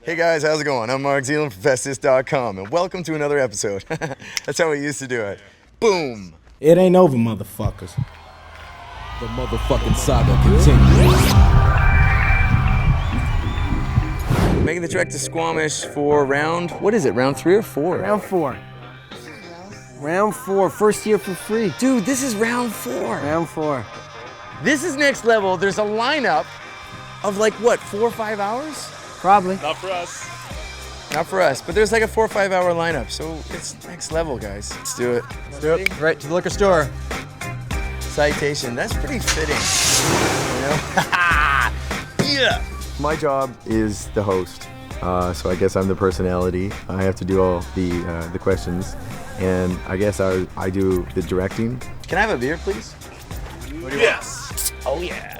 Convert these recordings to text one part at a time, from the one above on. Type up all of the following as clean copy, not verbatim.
Hey guys, how's it going? I'm Mark Zealand from FestThis.com, and welcome to another episode. That's how we used to do it. Boom! It ain't over, motherfuckers. The motherfucking saga continues. Making the trek to Squamish for round, what is it, round 3 or 4? Round 4. Round 4, first year for free. Dude, this is round 4. Round 4. This is next level. There's a lineup of like, what, 4 or 5 hours? Probably. Not for us. Not for us, but there's like a 4 or 5 hour lineup, so it's next level, guys. Let's do it. Let's do it. Right to the liquor store. Citation, that's pretty fitting, you know? Yeah! My job is the host, so I guess I'm the personality. I have to do all the questions, and I guess I do the directing. Can I have a beer, please? Yes. Oh yeah.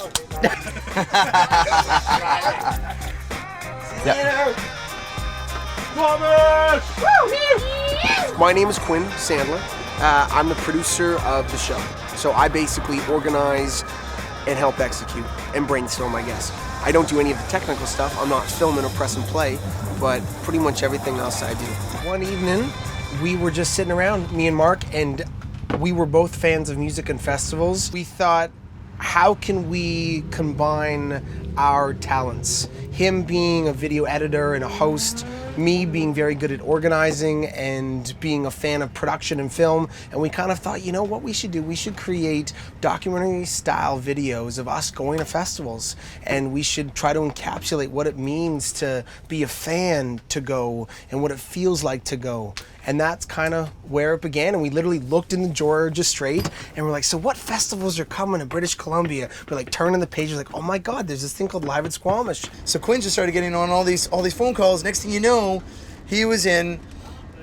My name is Quinn Sandler. I'm the producer of the show. So I basically organize and help execute and brainstorm, I guess. I don't do any of the technical stuff. I'm not filming or press and play, but pretty much everything else I do. One evening, we were just sitting around, me and Mark, and we were both fans of music and festivals. We thought, how can we combine our talents? Him being a video editor and a host, me being very good at organizing and being a fan of production and film, and we kind of thought, you know what we should do? We should create documentary style videos of us going to festivals, and we should try to encapsulate what it means to be a fan to go and what it feels like to go. And that's kind of where it began, and we literally looked in the Georgia Strait, and we're like, so what festivals are coming to British Columbia? We're like turning the page, we're like, oh my God, there's this thing called Live at Squamish. So Quinn just started getting on all these phone calls. Next thing you know, he was in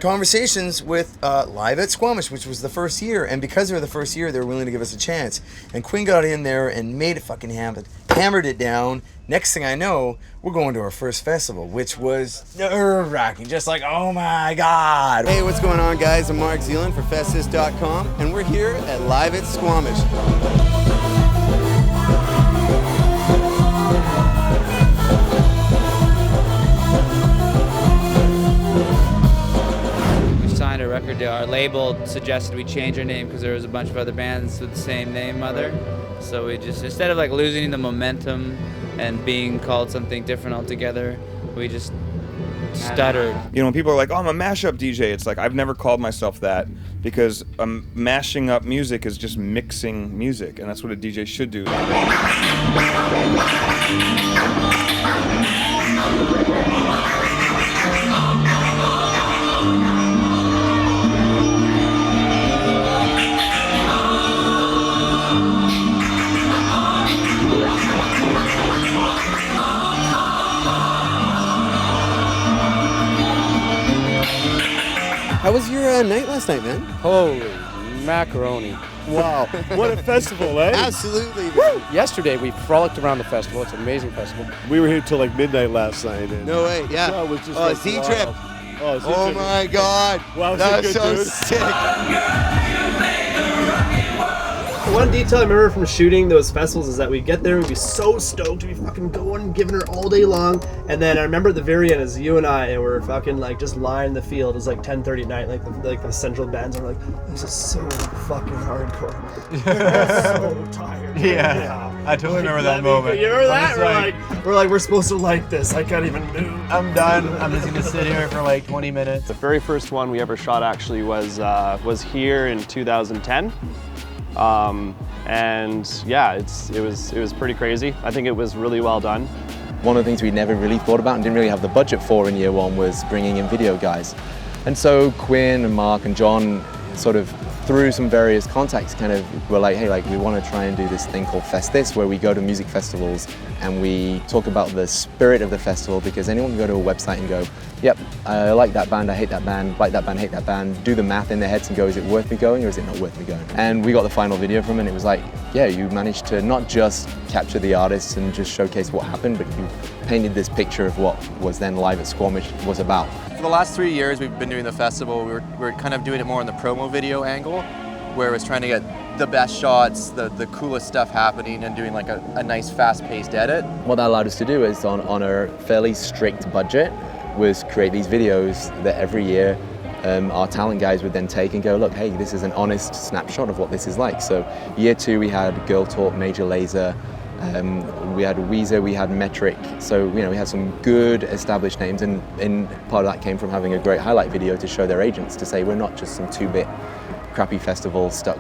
conversations with Live at Squamish, which was the first year, and because they were the first year, they were willing to give us a chance. And Quinn got in there and made it fucking hammered it down. Next thing I know, we're going to our first festival, which was nerve-wracking, just like, oh my God. Hey, what's going on, guys? I'm Mark Zealand for FestThis.com, and we're here at Live at Squamish. A record deal. Our label suggested we change our name because there was a bunch of other bands with the same name, Mother. So we just, instead of like losing the momentum and being called something different altogether, we just stuttered. You know, when people are like, oh, I'm a mashup DJ, it's like, I've never called myself that because mashing up music is just mixing music, and that's what a DJ should do. How was your night last night, man? Holy macaroni. Wow, what a festival, eh? Absolutely, man. Yesterday we frolicked around the festival. It's an amazing festival. We were here till like midnight last night. And No way, yeah. it was just Oh, Z-Trip. Oh, Oh my God. Wow, that was good, so dude. sick. One detail I remember from shooting those festivals is that we'd get there and we'd be so stoked to be fucking going and giving her all day long, and then I remember at the very end as you and I were fucking like just lying in the field. It was like 10:30 at night, like the central bands are like, this is so fucking hardcore. So tired. Yeah. I totally remember that moment. You remember that? It's We're supposed to like this. I can't even move. I'm done. I'm just gonna sit here for like 20 minutes. The very first one we ever shot actually was here in 2010. And yeah, it was pretty crazy. I think it was really well done. One of the things we never really thought about and didn't really have the budget for in year one was bringing in video guys. And so Quinn and Mark and John sort of through some various contacts kind of were like, hey, like we want to try and do this thing called FestThis, where we go to music festivals and we talk about the spirit of the festival, because anyone can go to a website and go, yep, I like that band, I hate that band, like that band, hate that band, do the math in their heads and go, is it worth me going or is it not worth me going? And we got the final video from it and it was like, yeah, you managed to not just capture the artists and just showcase what happened, but you painted this picture of what was then Live at Squamish was about. For the last 3 years we've been doing the festival, we're kind of doing it more on the promo video angle, where it's trying to get the best shots, the coolest stuff happening, and doing like a nice fast-paced edit. What that allowed us to do is on a fairly strict budget, was create these videos that every year our talent guys would then take and go, look, hey, this is an honest snapshot of what this is like. So year 2 we had Girl Talk, Major Lazer, we had Weezer, we had Metric. So we had some good established names, and part of that came from having a great highlight video to show their agents, to say we're not just some 2-bit crappy festival stuck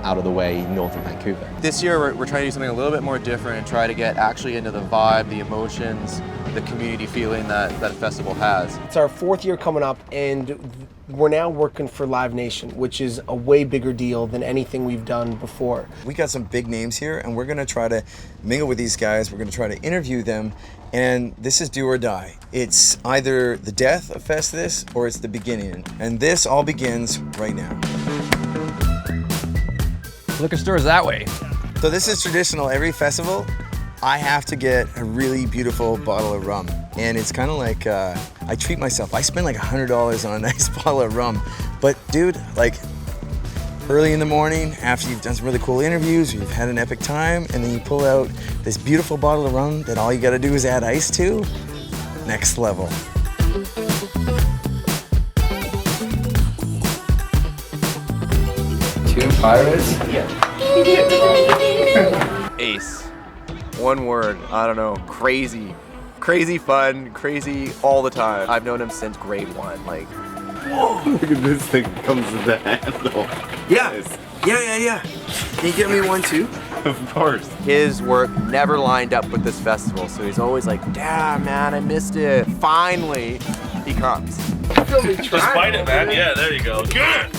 out of the way north of Vancouver. This year we're trying to do something a little bit more different and try to get actually into the vibe, the emotions, the community feeling that a festival has. It's our 4th year coming up, and we're now working for Live Nation, which is a way bigger deal than anything we've done before. We got some big names here, and we're gonna try to mingle with these guys. We're gonna try to interview them, and this is do or die. It's either the death of FestThis or it's the beginning, and this all begins right now. Liquor stores that way. So this is traditional. Every festival, I have to get a really beautiful bottle of rum. And it's kind of like, I treat myself. I spend like $100 on a nice bottle of rum. But dude, like early in the morning, after you've done some really cool interviews, or you've had an epic time, and then you pull out this beautiful bottle of rum that all you gotta do is add ice to, next level. Two pirates? Ace. One word, I don't know, crazy. Crazy fun, crazy all the time. I've known him since grade 1, like. Whoa! Look at this thing comes with the handle. Yeah. Yeah. Can you get me one too? Of course. His work never lined up with this festival, so he's always like, damn man, I missed it. Finally, he comes. Just bite it, man. Yeah, there you go. Good!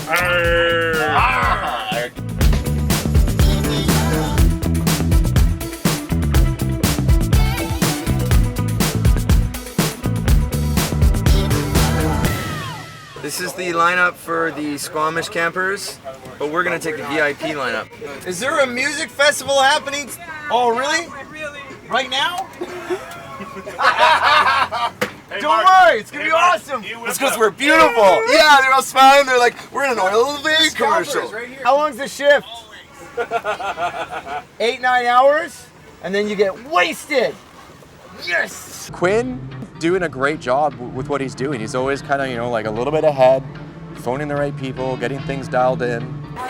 This is the lineup for the Squamish campers, but we're gonna take the VIP lineup. Is there a music festival happening? Oh, really? Right now? Don't worry, it's gonna be awesome. It's because we're beautiful. Yeah, they're all smiling. They're like, we're in an oil rig commercial. How long's the shift? 8-9 hours, and then you get wasted. Yes. Quinn doing a great job with what he's doing. He's always kind of, like a little bit ahead, phoning the right people, getting things dialed in.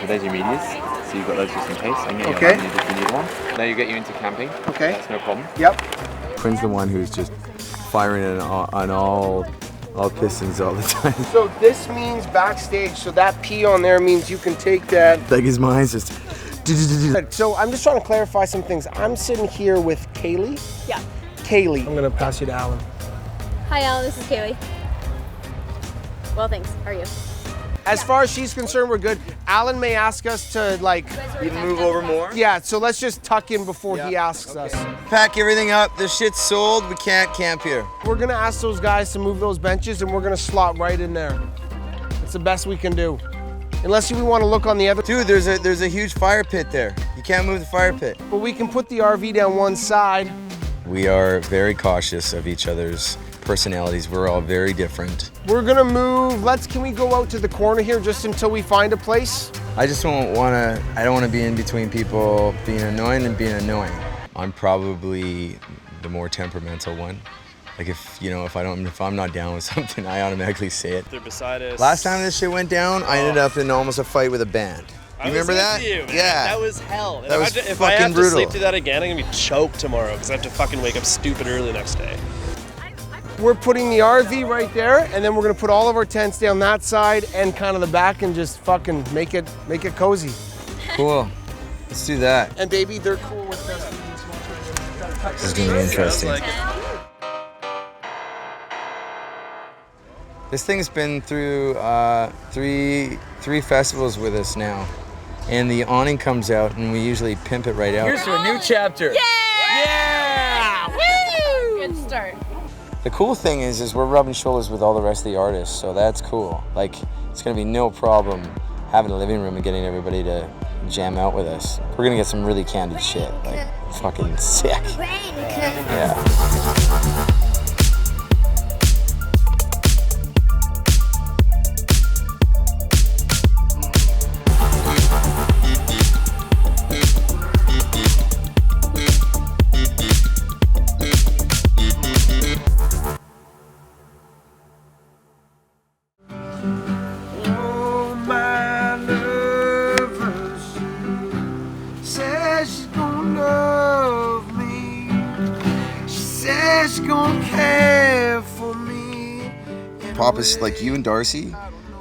So there's your medias. So you've got those just in case. I can get Okay. you on if you need one. Now you get you into camping. Okay. That's no problem. Yep. Quinn's the one who's just firing it on all pistons all the time. So this means backstage, so that P on there means you can take that. Like his mind's just. So I'm just trying to clarify some things. I'm sitting here with Kaylee. Yeah. Kaylee. I'm gonna pass you to Alan. Hi, Alan. This is Kaylee. Well, thanks. How are you? As far as she's concerned, we're good. Alan may ask us to You move over more? Yeah, so let's just tuck in before he asks us. Pack everything up. The shit's sold. We can't camp here. We're gonna ask those guys to move those benches, and we're gonna slot right in there. It's the best we can do. Unless we want to look on the other. Dude, there's a huge fire pit there. You can't move the fire pit. But we can put the RV down one side. We are very cautious of each other's personalities. We're all very different. We're gonna move. Can we go out to the corner here just until we find a place? I just don't want to be in between people being annoying and being annoying. I'm probably the more temperamental one. Like if I'm not down with something, I automatically say it. They're beside us. Last time this shit went down, I ended up in almost a fight with a band. You remember that? Yeah. That was hell. That was if I have fucking to brutal. sleep through that again, I'm gonna be choked tomorrow because I have to fucking wake up stupid early next day. We're putting the RV right there, and then we're gonna put all of our tents down that side and kind of the back, and just fucking make it cozy. Cool. Let's do that. And baby, they're cool with us. This is gonna be interesting. This thing's been through three festivals with us now, and the awning comes out, and we usually pimp it right out. Here's to a new chapter. Yeah! Woo! Good start. The cool thing is we're rubbing shoulders with all the rest of the artists, so that's cool. Like, it's gonna be no problem having a living room and getting everybody to jam out with us. We're gonna get some really candid shit, like fucking sick. Yeah. Nobody's gonna care for me. Pappas, like you and Darcy,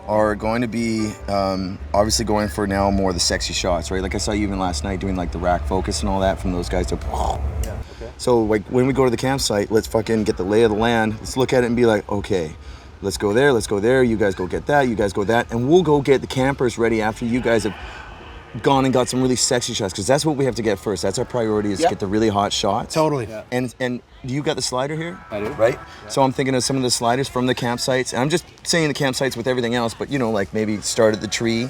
are going to be obviously going for now more of the sexy shots, right? Like I saw you even last night doing like the rack focus and all that from those guys. So like when we go to the campsite, let's fucking get the lay of the land. Let's look at it and be like, okay, let's go there, let's go there. You guys go get that, you guys go that, and we'll go get the campers ready after you guys have gone and got some really sexy shots, because that's what we have to get first. That's our priority, is get the really hot shots. Totally. Yeah. And you got the slider here? I do. Right? Yeah. So I'm thinking of some of the sliders from the campsites, and I'm just saying the campsites with everything else, but you know, like maybe start at the tree,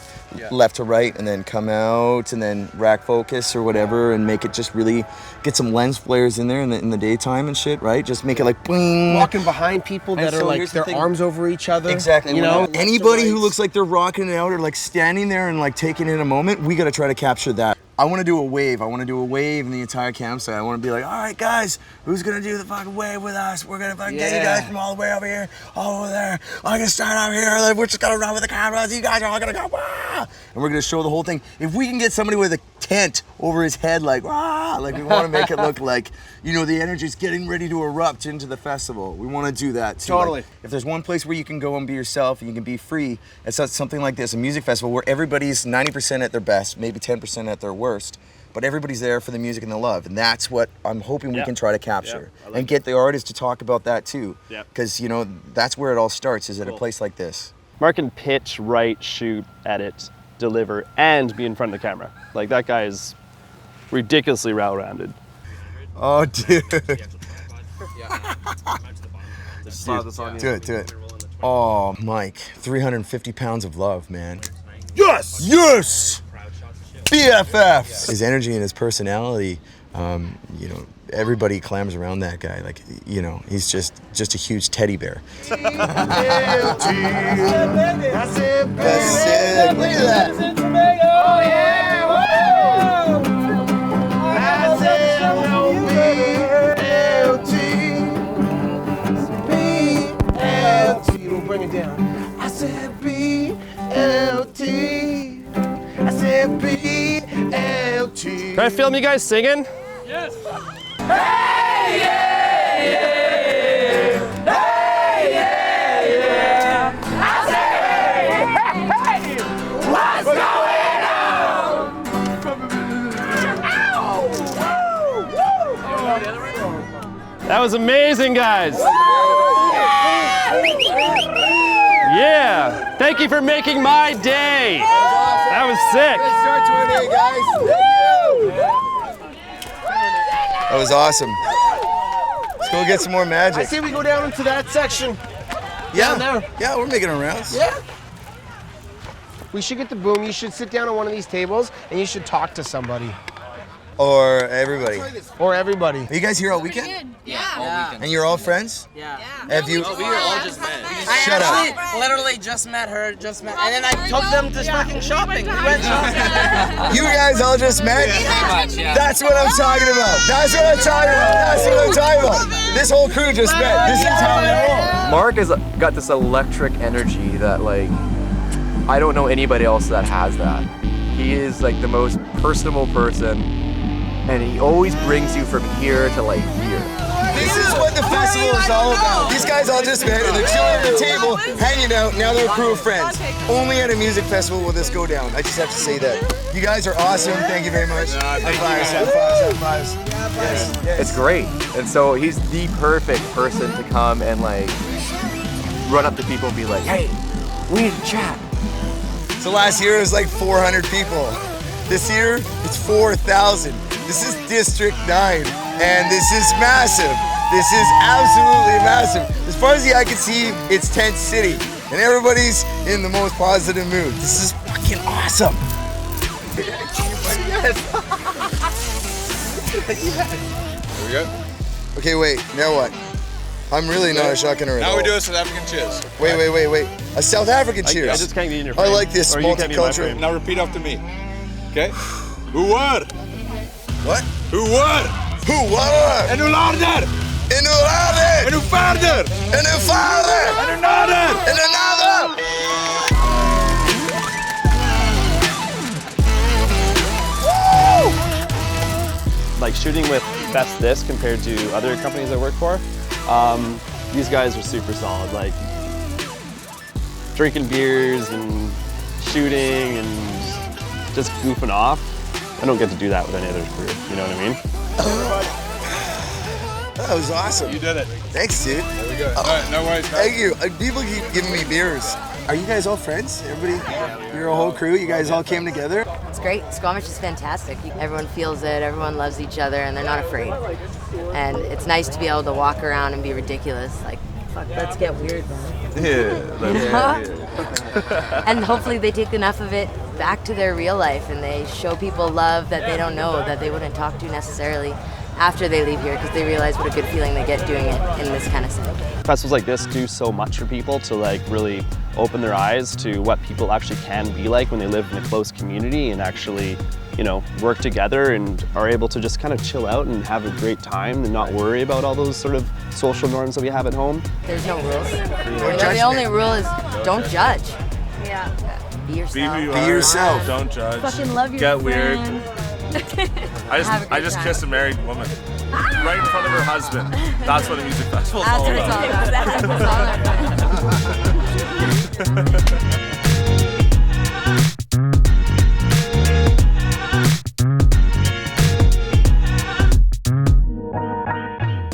left to right, and then come out, and then rack focus or whatever, and make it just really get some lens flares in there in the daytime and shit, right? Just make it like boing. Walking behind people that are like their arms over each other. Exactly. You know, anybody who looks like they're rocking it out or like standing there and like taking in a moment, we got to try to capture that. I want to do a wave. I want to do a wave in the entire campsite. I want to be like, all right, guys, who's going to do the fucking wave with us? We're going to fucking get you guys from all the way over here, all over there. I'm going to start out here. Then we're just going to run with the cameras. You guys are all going to go, wah! And we're going to show the whole thing. If we can get somebody with a tent over his head, like, wah! Like we want to make it look like, you know, the energy's getting ready to erupt into the festival. We want to do that too. Totally. Like, if there's one place where you can go and be yourself and you can be free, it's something like this, a music festival where everybody's 90% at their best, maybe 10% at their worst, but everybody's there for the music and the love, and that's what I'm hoping we can try to capture, and get the artists to talk about that too, because you know that's where it all starts, is at a place like this. Mark can pitch, write, shoot, edit, deliver, and be in front of the camera. Like, that guy is ridiculously well-rounded. Oh, dude. Do it. Oh, Mike, 350 pounds of love, man. Yes! Yes! BFFs! His energy and his personality, you know, everybody clams around that guy. Like, you know, he's just a huge teddy bear. That's it. Look at that. Oh, yeah! Whoa! I said no BLT. Don't bring it down. I said BLT. I said BLT. Can I film you guys singing? Yes. Hey, yeah, yeah. Hey, yeah, yeah. I say, hey, hey, what's going on? That was amazing, guys. Yeah. Thank you for making my day. That was sick. Good start to our day, guys. That was awesome. Let's go get some more magic. I say we go down into that section. Yeah, Down there. Yeah, we're making our rounds. Yeah. We should get the boom. You should sit down on one of these tables and you should talk to somebody. Or everybody. Or everybody. Are you guys here all weekend? Yeah. And you're all friends? Yeah. Have you? We were all just met. Shut up. I literally just met her, and then I took them to fucking shopping. We went shopping. You guys all just met? That's what I'm talking about. That's what I'm talking about. That's what I'm talking about. This whole crew just met. This is how we roll. Mark has got this electric energy that, like, I don't know anybody else that has that. He is like the most personable person, and he always brings you from here to like here. This is what the festival is all about. These guys all just met and they're chilling at the table, hanging out. Now they're a crew of friends. Only at a music festival will this go down. I just have to say that. You guys are awesome. Thank you very much. High fives, high fives, high fives. Yes. It's great. And so he's the perfect person to come and like run up to people and be like, hey, we need to chat. So last year it was like 400 people. This year it's 4,000. This is District 9, and this is massive. This is absolutely massive. As far as the eye can see, it's Tent City, and everybody's in the most positive mood. This is fucking awesome. Yes. There we go. Okay, wait, now what? I'm really not a shotgunner at all. Now we do a South African cheers. Wait. A South African cheers. I just can't get in your I like this Or you can't be in my multicultural. frame. Now repeat after me. Okay? Who were? What? Who were? Who were? En hoe later? En hoe later? En hoe verder? En hoe verder? En hoe nader? En hoe nader? Like shooting with FestThis compared to other companies I work for, These guys are super solid, like drinking beers and shooting and just goofing off. I don't get to do that with any other crew, you know what I mean? That was awesome. You did it. Thanks, dude. There we go. All right, no worries. Thank you. People keep giving me beers. Are you guys all friends? Everybody, you're a whole crew? You guys all came together? It's great. Squamish is fantastic. Everyone feels it, everyone loves each other, and they're not afraid. And it's nice to be able to walk around and be ridiculous. Like, fuck, let's get weird, man. Yeah. And hopefully they take enough of it back to their real life and they show people love that they don't know, that they wouldn't talk to necessarily after they leave here, because they realize what a good feeling they get doing it in this kind of setting. Festivals like this do so much for people to like really open their eyes to what people actually can be like when they live in a close community and actually, you know, work together and are able to just kind of chill out and have a great time and not worry about all those sort of social norms that we have at home. There's no rules. The only rule is don't judge. Yeah. Be yourself. Be who you Be are. yourself. Don't judge. Fucking love your Get weird. I just time. kissed a married woman right in front of her husband. That's what a music festival is all That's about. what it's all about.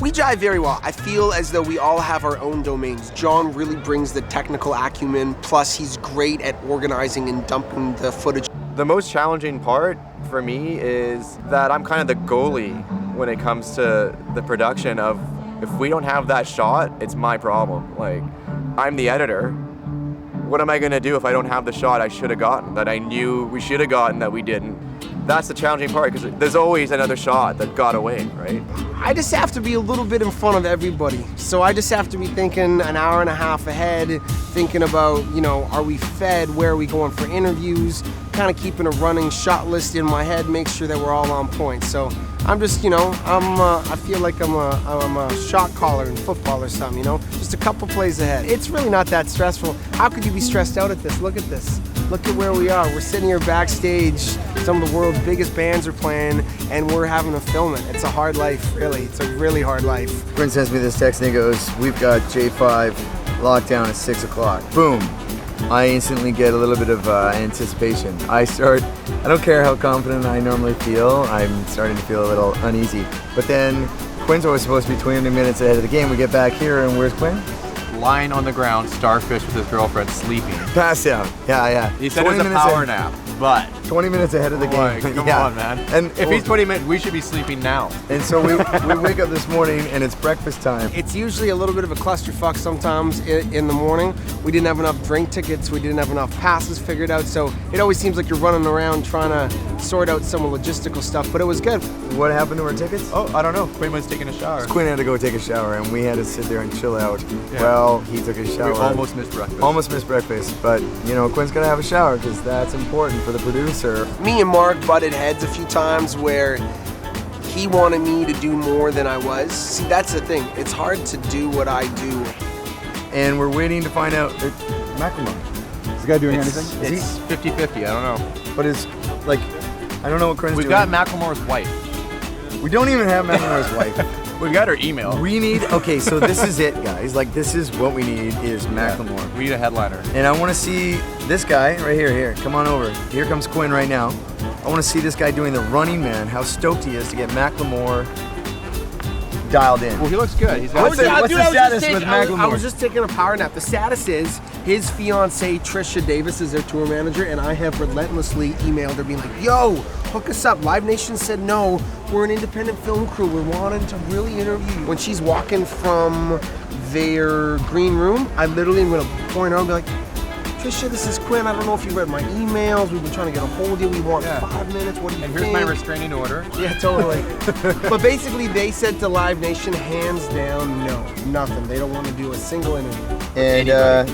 We jive very well. I feel as though we all have our own domains. John really brings the technical acumen, plus he's great at organizing and dumping the footage. The most challenging part for me is that I'm kind of the goalie when it comes to the production of, if we don't have that shot, it's my problem. Like, I'm the editor. What am I gonna do if I don't have the shot I should have gotten, that I knew we should have gotten that we didn't? That's the challenging part, because there's always another shot that got away, right? I just have to be a little bit in front of everybody. So I just have to be thinking an hour and a half ahead, thinking about, you know, are we fed? Where are we going for interviews? Kind of keeping a running shot list in my head, make sure that we're all on point. So I'm just, you know, I feel like I'm a shot caller in football or something, you know? Just a couple plays ahead. It's really not that stressful. How could you be stressed out at this? Look at this. Look at where we are. We're sitting here backstage. Some of the world's biggest bands are playing, and we're having to film it. It's a hard life, really. It's a really hard life. Quinn sends me this text and he goes, we've got J5 lockdown at 6 o'clock. Boom. I instantly get a little bit of anticipation. I don't care how confident I normally feel, I'm starting to feel a little uneasy. But then Quinn's always supposed to be 20 minutes ahead of the game. We get back here and where's Quinn? Lying on the ground, starfish with his girlfriend, sleeping. Passed out. Yeah. He said it was a power nap, but 20 minutes ahead of the game. Come Yeah. on, man. And if he's 20 minutes, we should be sleeping now. And so we wake up this morning and it's breakfast time. It's usually a little bit of a clusterfuck sometimes in the morning. We didn't have enough drink tickets, we didn't have enough passes figured out, so it always seems like you're running around trying to sort out some logistical stuff, but it was good. What happened to our tickets? Oh, I don't know. Quinn was taking a shower. Quinn had to go take a shower and we had to sit there and chill out. Yeah. Well, he took a shower. We almost missed breakfast. Almost missed breakfast, but you know, Quinn's gotta have a shower because that's important for the producer. Me and Mark butted heads a few times where he wanted me to do more than I was. See, that's the thing. It's hard to do what I do. And we're waiting to find out that Macklemore. Is the guy doing anything? It's 50-50, I don't know. But is, like, I don't know what Quinn's We've doing. got Macklemore's wife. We don't even have Macklemore's wife. We've got her email. We need, okay, so this is it, guys. Like, this is what we need is Macklemore. We need a headliner. And I want to see this guy right here. Here, come on over. Here comes Quinn right now. I want to see this guy doing the Running Man, how stoked he is to get Macklemore dialed in. Well, he looks good. He's got What's the status with Macklemore? I was just taking a power nap. The status is his fiancee Trisha Davis is their tour manager, and I have relentlessly emailed her being like, yo, hook us up. Live Nation said no. We're an independent film crew. We're wanting to really interview you. When she's walking from their green room, I literally am going to point her and be like, Trisha, this is Quinn. I don't know if you read my emails. We've been trying to get a hold of you. We want 5 minutes. What do you think? And here's my restraining order. Yeah, totally. But basically, they said to Live Nation, hands down, no, nothing. They don't want to do a single interview.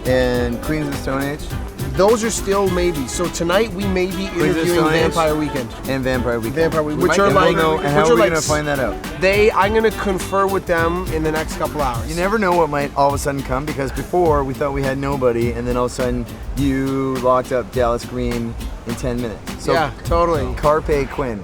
And Queens of the Stone Age? Those are still maybe. So tonight we may be interviewing Vampire Weekend. And Vampire Weekend. Vampire Weekend, which And are like, we'll know, how are we gonna find that out? I'm gonna confer with them in the next couple hours. You never know what might all of a sudden come, because before we thought we had nobody, and then all of a sudden you locked up Dallas Green in 10 minutes. So yeah, totally. Carpe Quinn.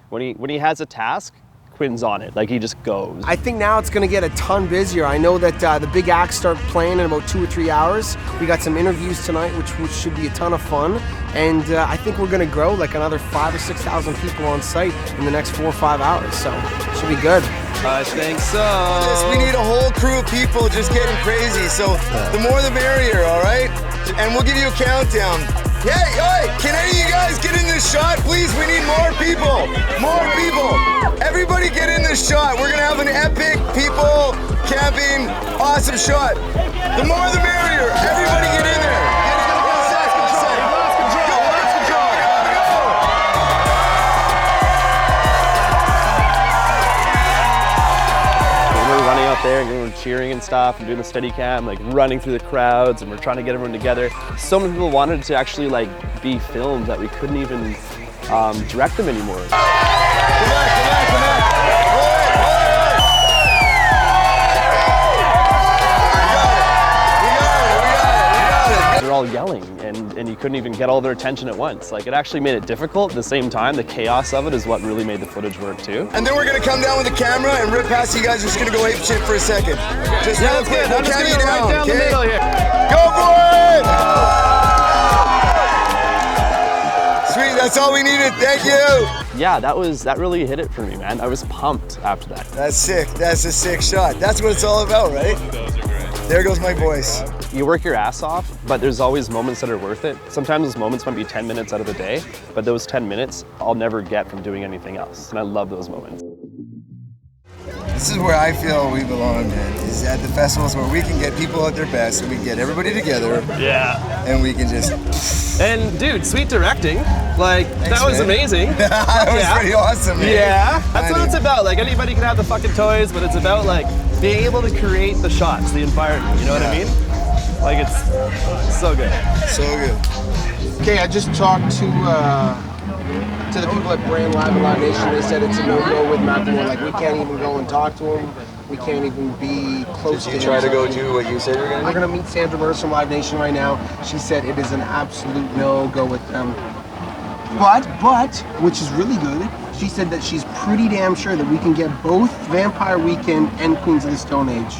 When he has a task, Quinn's on it. Like, he just goes. I think now it's going to get a ton busier. I know that the big acts start playing in about 2 or 3 hours. We got some interviews tonight, which should be a ton of fun. And I think we're going to grow like another 5,000 or 6,000 people on site in the next 4 or 5 hours. So it should be good. I think so. Yes, we need a whole crew of people just getting crazy. So the more the merrier, all right? And we'll give you a countdown. Hey, can any of you guys get in this shot, please? We need more people. More people. Everybody get in this shot. We're gonna have an epic people camping awesome shot. The more the merrier. Everybody get in there. Running out there and everyone cheering and stuff and doing the steady cam, like running through the crowds, and we're trying to get everyone together. So many people wanted to actually like be filmed that we couldn't even direct them anymore. They're all yelling and you couldn't even get all their attention at once. Like, it actually made it difficult. At the same time, the chaos of it is what really made the footage work too. And then we're gonna come down with the camera and rip past you guys. We're just gonna go ape shit for a second. Just real quick. We'll count you down, right down the middle here. Go for it! Sweet, that's all we needed. Thank you. Yeah, that really hit it for me, man. I was pumped after that. That's sick. That's a sick shot. That's what it's all about, right? There goes my voice. You work your ass off, but there's always moments that are worth it. Sometimes those moments might be 10 minutes out of the day, but those 10 minutes I'll never get from doing anything else. And I love those moments. This is where I feel we belong, man, is at the festivals where we can get people at their best and we can get everybody together. Yeah. And we can just... And dude, sweet directing. Like, Thanks, that was man. amazing. That was pretty awesome, man. Yeah. That's what it's about. Like, anybody can have the fucking toys, but it's about like being able to create the shots, the environment, you know what I mean? Like, it's so good. So good. Okay, I just talked to the people at Brand Live and Live Nation. They said it's a no-go with Macklemore. Like, we can't even go and talk to him. We can't even be close to him. Did you try to go do what you said you were going to do? We're going to meet Sandra Merce from Live Nation right now. She said it is an absolute no-go with them. But, which is really good, she said that she's pretty damn sure that we can get both Vampire Weekend and Queens of the Stone Age.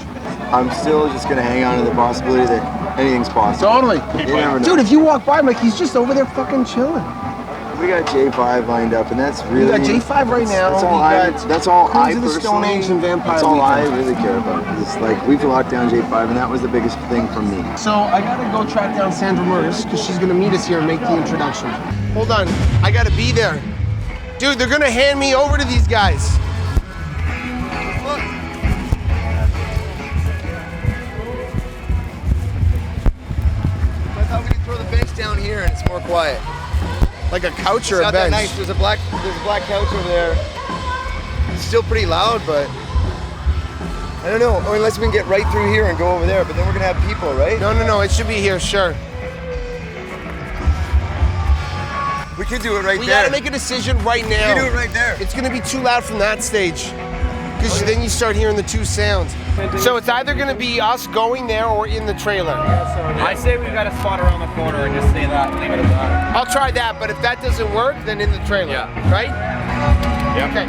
I'm still just going to hang on to the possibility that anything's possible. Totally. You never know. Dude, if you walk by him, like, he's just over there fucking chilling. We got J5 lined up, and that's really... We got J5 right now. That's all I Queens of the Stone Age and Vampire That's all I Weekend. really care about. It's like, we've locked down J5, and that was the biggest thing for me. So I gotta go track down Sandra Merce because she's gonna meet us here and make the introduction. Hold on, I gotta be there. Dude, they're gonna hand me over to these guys. I thought we could throw the bench down here and it's more quiet. Like a couch or It's a not that bench? nice. There's a black couch over there. It's still pretty loud, but I don't know. Or unless we can get right through here and go over there, but then we're gonna have people, right? No, it should be here, sure. We could do it right We there. gotta make a decision right now. You can do it right there. It's gonna be too loud from that stage. Because then you start hearing the two sounds. So it's either gonna be us going there or in the trailer. I say we've got a spot around the corner and just say that, leave it at that. I'll try that, but if that doesn't work, then in the trailer. Yeah. Right? Yeah. Okay.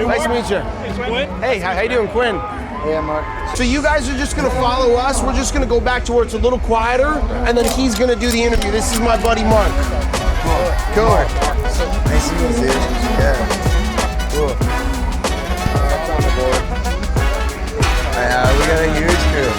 Nice to meet you. It's Quinn. Hey, how you doing, Quinn? Hey, Mark. So you guys are just gonna follow us. We're just gonna go back to where it's a little quieter, and then he's gonna do the interview. This is my buddy Mark. Cool. Nice to meet you. Yeah. Cool. That's on the board. We got a huge crew.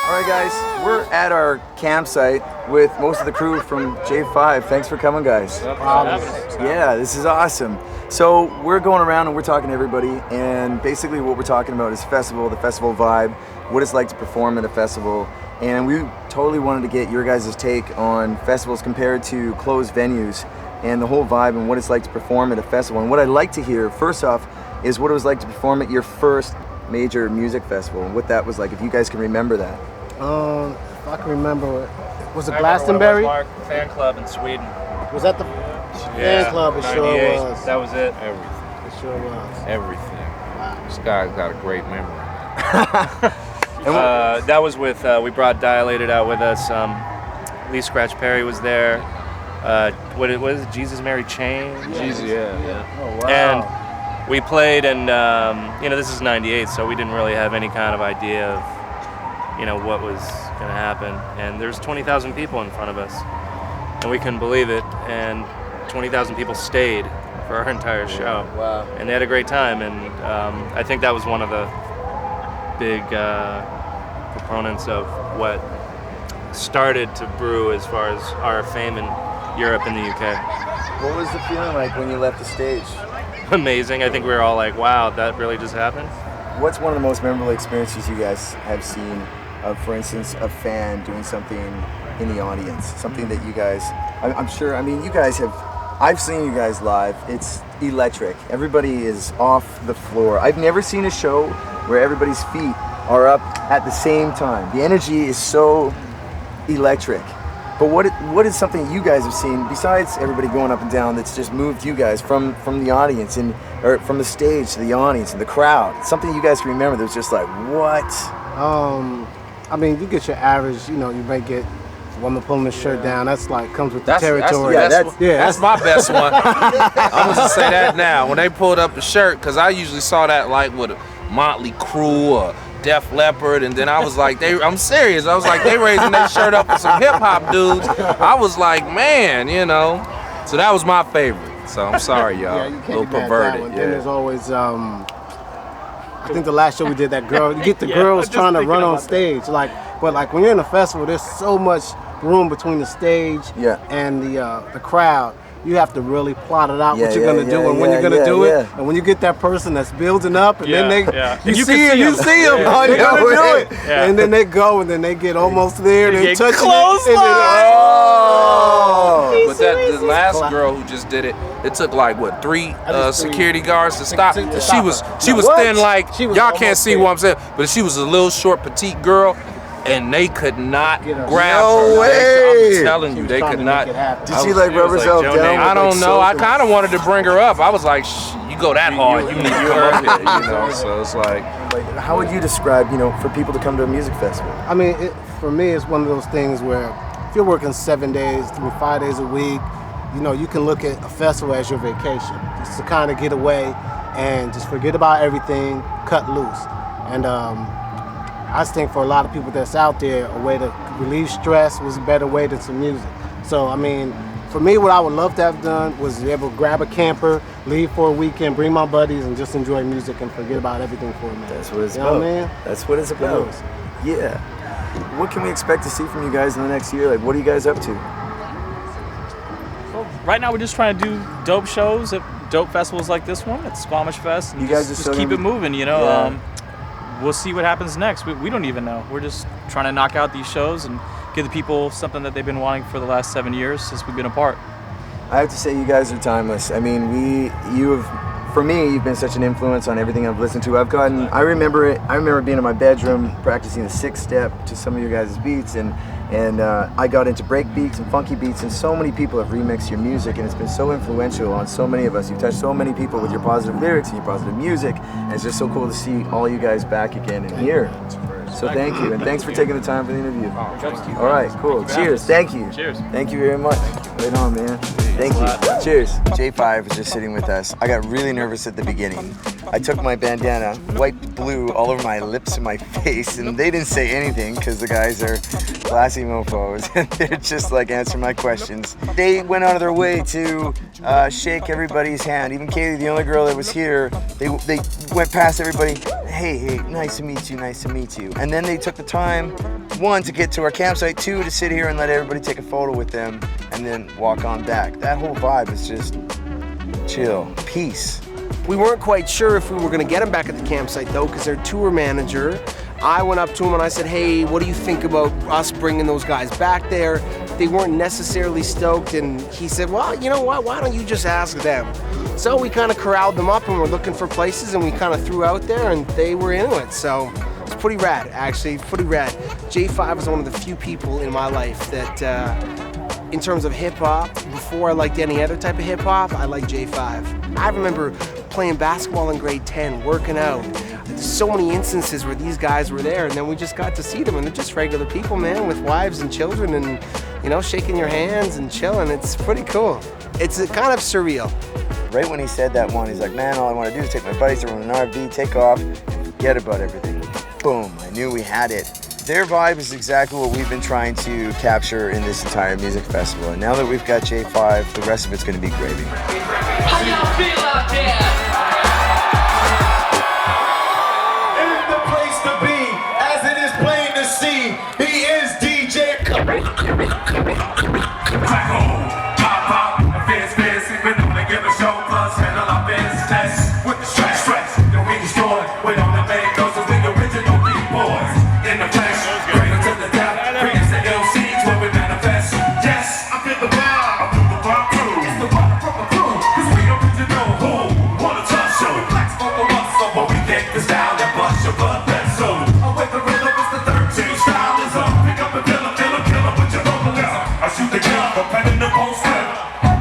All right, guys, we're at our campsite with most of the crew from J5. Thanks for coming, guys. Yeah, this is awesome. So we're going around and we're talking to everybody, and basically what we're talking about is festival, the festival vibe, what it's like to perform at a festival, and we totally wanted to get your guys' take on festivals compared to closed venues and the whole vibe and what it's like to perform at a festival. And what I'd like to hear, first off, is what it was like to perform at your first major music festival and what that was like, if you guys can remember that. If I can remember, was it I remember Glastonbury? when it was Mark, fan club in Sweden. Was that the fan club? It sure 98, was. That was it. It sure was. Everything. Wow. This guy's got a great memory. That was with, we brought Dilated out with us. Lee Scratch Perry was there. What is it? Jesus Mary Chain? Jesus, yeah. Oh, wow. And we played, and this is '98, so we didn't really have any kind of idea of, what was gonna happen. And there's 20,000 people in front of us, and we couldn't believe it. And 20,000 people stayed for our entire show. Wow. And they had a great time, and I think that was one of the big proponents of what started to brew as far as our fame in Europe and the UK. What was the feeling like when you left the stage? Amazing. I think we were all like, wow, that really just happened. What's one of the most memorable experiences you guys have seen of, for instance, a fan doing something in the audience? Something that you guys, I'm sure, you guys have, I've seen you guys live. It's electric. Everybody is off the floor. I've never seen a show where everybody's feet are up at the same time. The energy is so electric. But what is something you guys have seen besides everybody going up and down that's just moved you guys from the audience or from the stage to the audience and the crowd? Something you guys can remember that was just like, what? You get your average, you may get a woman pulling the shirt down. That's like comes with the territory. That's my best one. I'm gonna say that now. When they pulled up the shirt, because I usually saw that like with a Motley Crue or Def Leppard, and then I was like, I'm serious. I was like, they raising their shirt up with some hip hop dudes. I was like, man, So that was my favorite. So I'm sorry, y'all. Yeah, you can't a little be mad at perverted. that one. Then there's always, I think the last show we did, that girl, you get the girls trying to run on stage. But when you're in a festival, there's so much room between the stage and the crowd. You have to really plot it out what you're gonna do and when you're gonna do it. And when you get that person that's building up, and then you see them, they're gonna do it. And then they go, and then they get almost there, they touch it, But the last girl who just did it, it took like what, three security guards to stop. She was thin, like y'all can't see what I'm saying, but she was a little short, petite girl. And they could not grab her. No way! I'm telling you, they could not. Did she rub herself down? I don't know. I kind of wanted to bring her up. I was like, you go that hard, you need to come up here, So it's like. How would you describe, for people to come to a music festival? For me, it's one of those things where if you're working 7 days, 5 days a week, you can look at a festival as your vacation. Just to kind of get away and just forget about everything, cut loose. And I just think for a lot of people that's out there, a way to relieve stress was a better way than some music. So, for me, what I would love to have done was be able to grab a camper, leave for a weekend, bring my buddies, and just enjoy music and forget about everything for a minute. That's what it's about. That's what it's about. Yeah. What can we expect to see from you guys in the next year? What are you guys up to? Well, right now we're just trying to do dope shows at dope festivals like this one at Squamish Fest. And you guys just keep it moving, We'll see what happens next. We don't even know. We're just trying to knock out these shows and give the people something that they've been wanting for the last 7 years since we've been apart. I have to say, you guys are timeless. For me, you've been such an influence on everything I've listened to. I remember being in my bedroom practicing the 6-step to some of your guys' beats, and I got into break beats and funky beats, and so many people have remixed your music, and it's been so influential on so many of us. You've touched so many people with your positive lyrics and your positive music, and it's just so cool to see all you guys back again and here. So thank you, and thanks for taking the time for the interview. All right, cool. Cheers. Thank you. Cheers. Thank you very much. Right on, man. Thank you. Cheers. J5 was just sitting with us. I got really nervous at the beginning. I took my bandana, wiped blue all over my lips and my face, and they didn't say anything because the guys are classy mofos, and they're just answering my questions. They went out of their way to shake everybody's hand. Even Kaylee, the only girl that was here, they went past everybody. Hey, nice to meet you, nice to meet you. And then they took the time, 1, to get to our campsite, 2, to sit here and let everybody take a photo with them, and then walk on back. That whole vibe is just chill, peace. We weren't quite sure if we were going to get him back at the campsite, though, because their tour manager, I went up to him and I said, hey, what do you think about us bringing those guys back there? They weren't necessarily stoked, and he said, well, you know what, why don't you just ask them? So we kind of corralled them up, and we're looking for places, and we kind of threw out there, and they were into it. So it's pretty rad, actually, pretty rad. J5 is one of the few people in my life that, in terms of hip-hop, before I liked any other type of hip-hop, I like J5. I remember playing basketball in grade 10, working out, so many instances where these guys were there, and then we just got to see them, and they're just regular people, man, with wives and children, and shaking your hands and chilling. It's pretty cool. It's kind of surreal. Right when he said that one, he's like, man, all I want to do is take my buddies to run an RV, take off, forget about everything. Boom, I knew we had it. Their vibe is exactly what we've been trying to capture in this entire music festival. And now that we've got J5, the rest of it's going to be gravy. How y'all feel out there? In the place to be, as it is plain to see, he is DJ. Give a show plus handle our business with the stress. Don't be destroyed. Wait on the main those are the original B-boys in the flesh. Greater to the depth. Brings the LCs where we manifest. Yes, I feel the vibe. I feel the vibe crew. It's the vibe from a crew. Cause we original. Who wanna touch you? Flex on the muscle, but we kick the style that bust your blood vessel. Away the rhythm is the 13 style is up. Pick up a killer with your vocalism. I shoot the gun for pen in the post flip.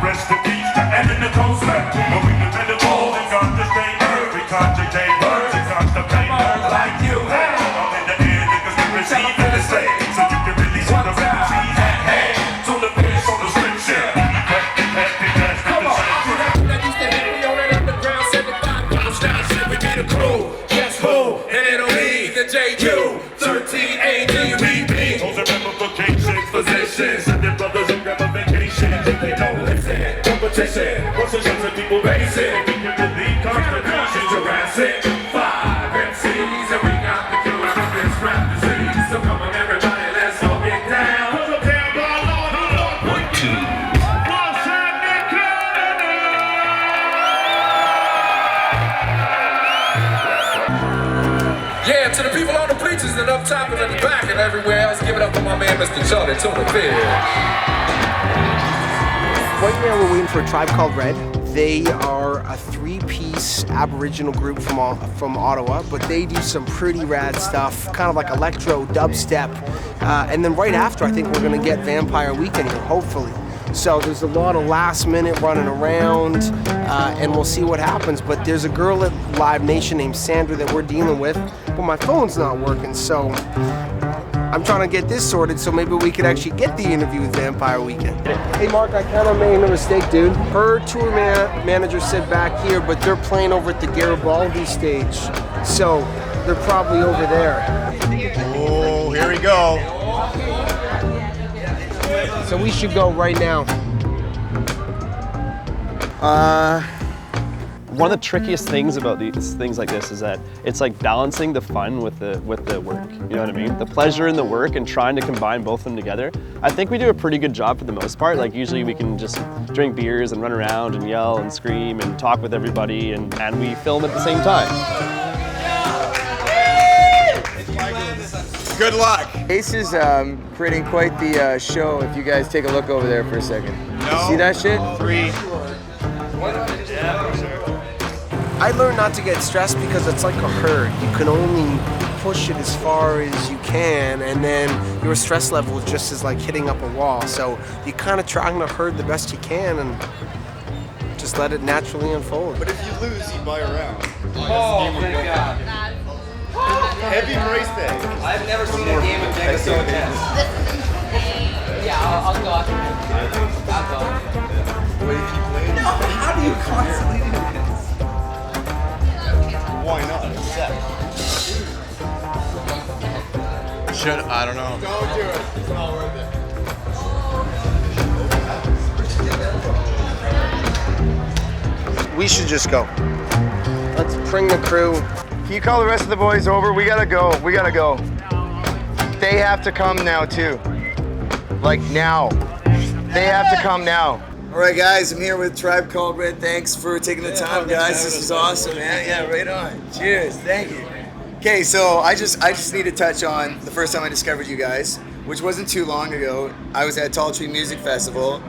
Rest in peace. And in the coast left, but we live in the cold and got the same bird. We conjugate words and contemplate nerves like you. Hey, I'm in the air, niggas can receive in the stage. So you can really see the refugees. Hey, to the fish on the strip ship. Come on, that used to hit me on that underground 75 style shit. We be the crew, guess who? And it'll be the JU 13 ADVP. Those are ramifications, positions, and the brothers who grab a vacation. If they know it's it. What's the chance of people basic? We can believe contributions Jurassic 5 MCs, and we got the killers of this rap disease. So come on everybody, let's all get down. Put them down, Lord. 1, 2. Yeah, to the people on the bleachers and up top and in the back and everywhere else, give it up for my man Mr. Jordan Field. Right now we're waiting for a Tribe Called Red. They are a 3-piece Aboriginal group from Ottawa, but they do some pretty rad stuff, kind of like electro, dubstep. And then right after, I think we're gonna get Vampire Weekend here, hopefully. So there's a lot of last minute running around, and we'll see what happens. But there's a girl at Live Nation named Sandra that we're dealing with, but my phone's not working, so I'm trying to get this sorted so maybe we could actually get the interview with Vampire Weekend. Hey Mark, I kind of made a mistake, dude. Her tour manager said back here, but they're playing over at the Garibaldi stage. So they're probably over there. Oh, here we go. So we should go right now. One of the trickiest things about these things like this is that it's like balancing the fun with the work. You know what I mean? The pleasure in the work and trying to combine both of them together. I think we do a pretty good job for the most part. Like usually we can just drink beers and run around and yell and scream and talk with everybody and we film at the same time. Good luck. Ace is creating quite the show. If you guys take a look over there for a second. No. See that shit? 3. I learned not to get stressed because it's like a herd. You can only push it as far as you can, and then your stress level just is like hitting up a wall. So you kind of trying to herd the best you can and just let it naturally unfold. But if you lose, you buy a round. Oh, thank God. Heavy brace day. I've never seen a game of Mega so intense. Yeah, I'll go after him. I'll go. Wait, if you play? No, how do you constantly do this? Why not? It's set. Should I don't know. Don't do it. It's not worth it. We should just go. Let's bring the crew. Can you call the rest of the boys over? We gotta go. We gotta go. They have to come now too. Like now. They have to come now. All right, guys. I'm here with Tribe Called Red. Thanks for taking the time, guys. This is awesome, man. Yeah, right on. Cheers. Thank you. Okay, so I just need to touch on the first time I discovered you guys, which wasn't too long ago. I was at Tall Tree Music Festival.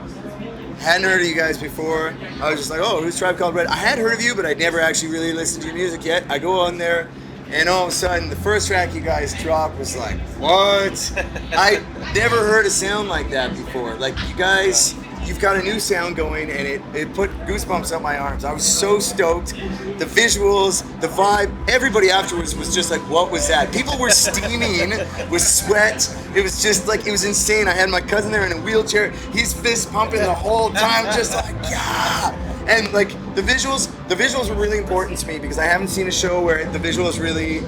Hadn't heard of you guys before. I was just like, oh, who's Tribe Called Red? I had heard of you, but I'd never actually really listened to your music yet. I go on there, and all of a sudden, the first track you guys dropped was like, what? I never heard a sound like that before. Like, you guys you've got a new sound going, and it put goosebumps up my arms. I was so stoked. The visuals, the vibe, everybody afterwards was just like, what was that? People were steaming with sweat. It was just like, it was insane. I had my cousin there in a wheelchair. He's fist pumping the whole time, just like, yeah. And like the visuals were really important to me because I haven't seen a show where the visuals really,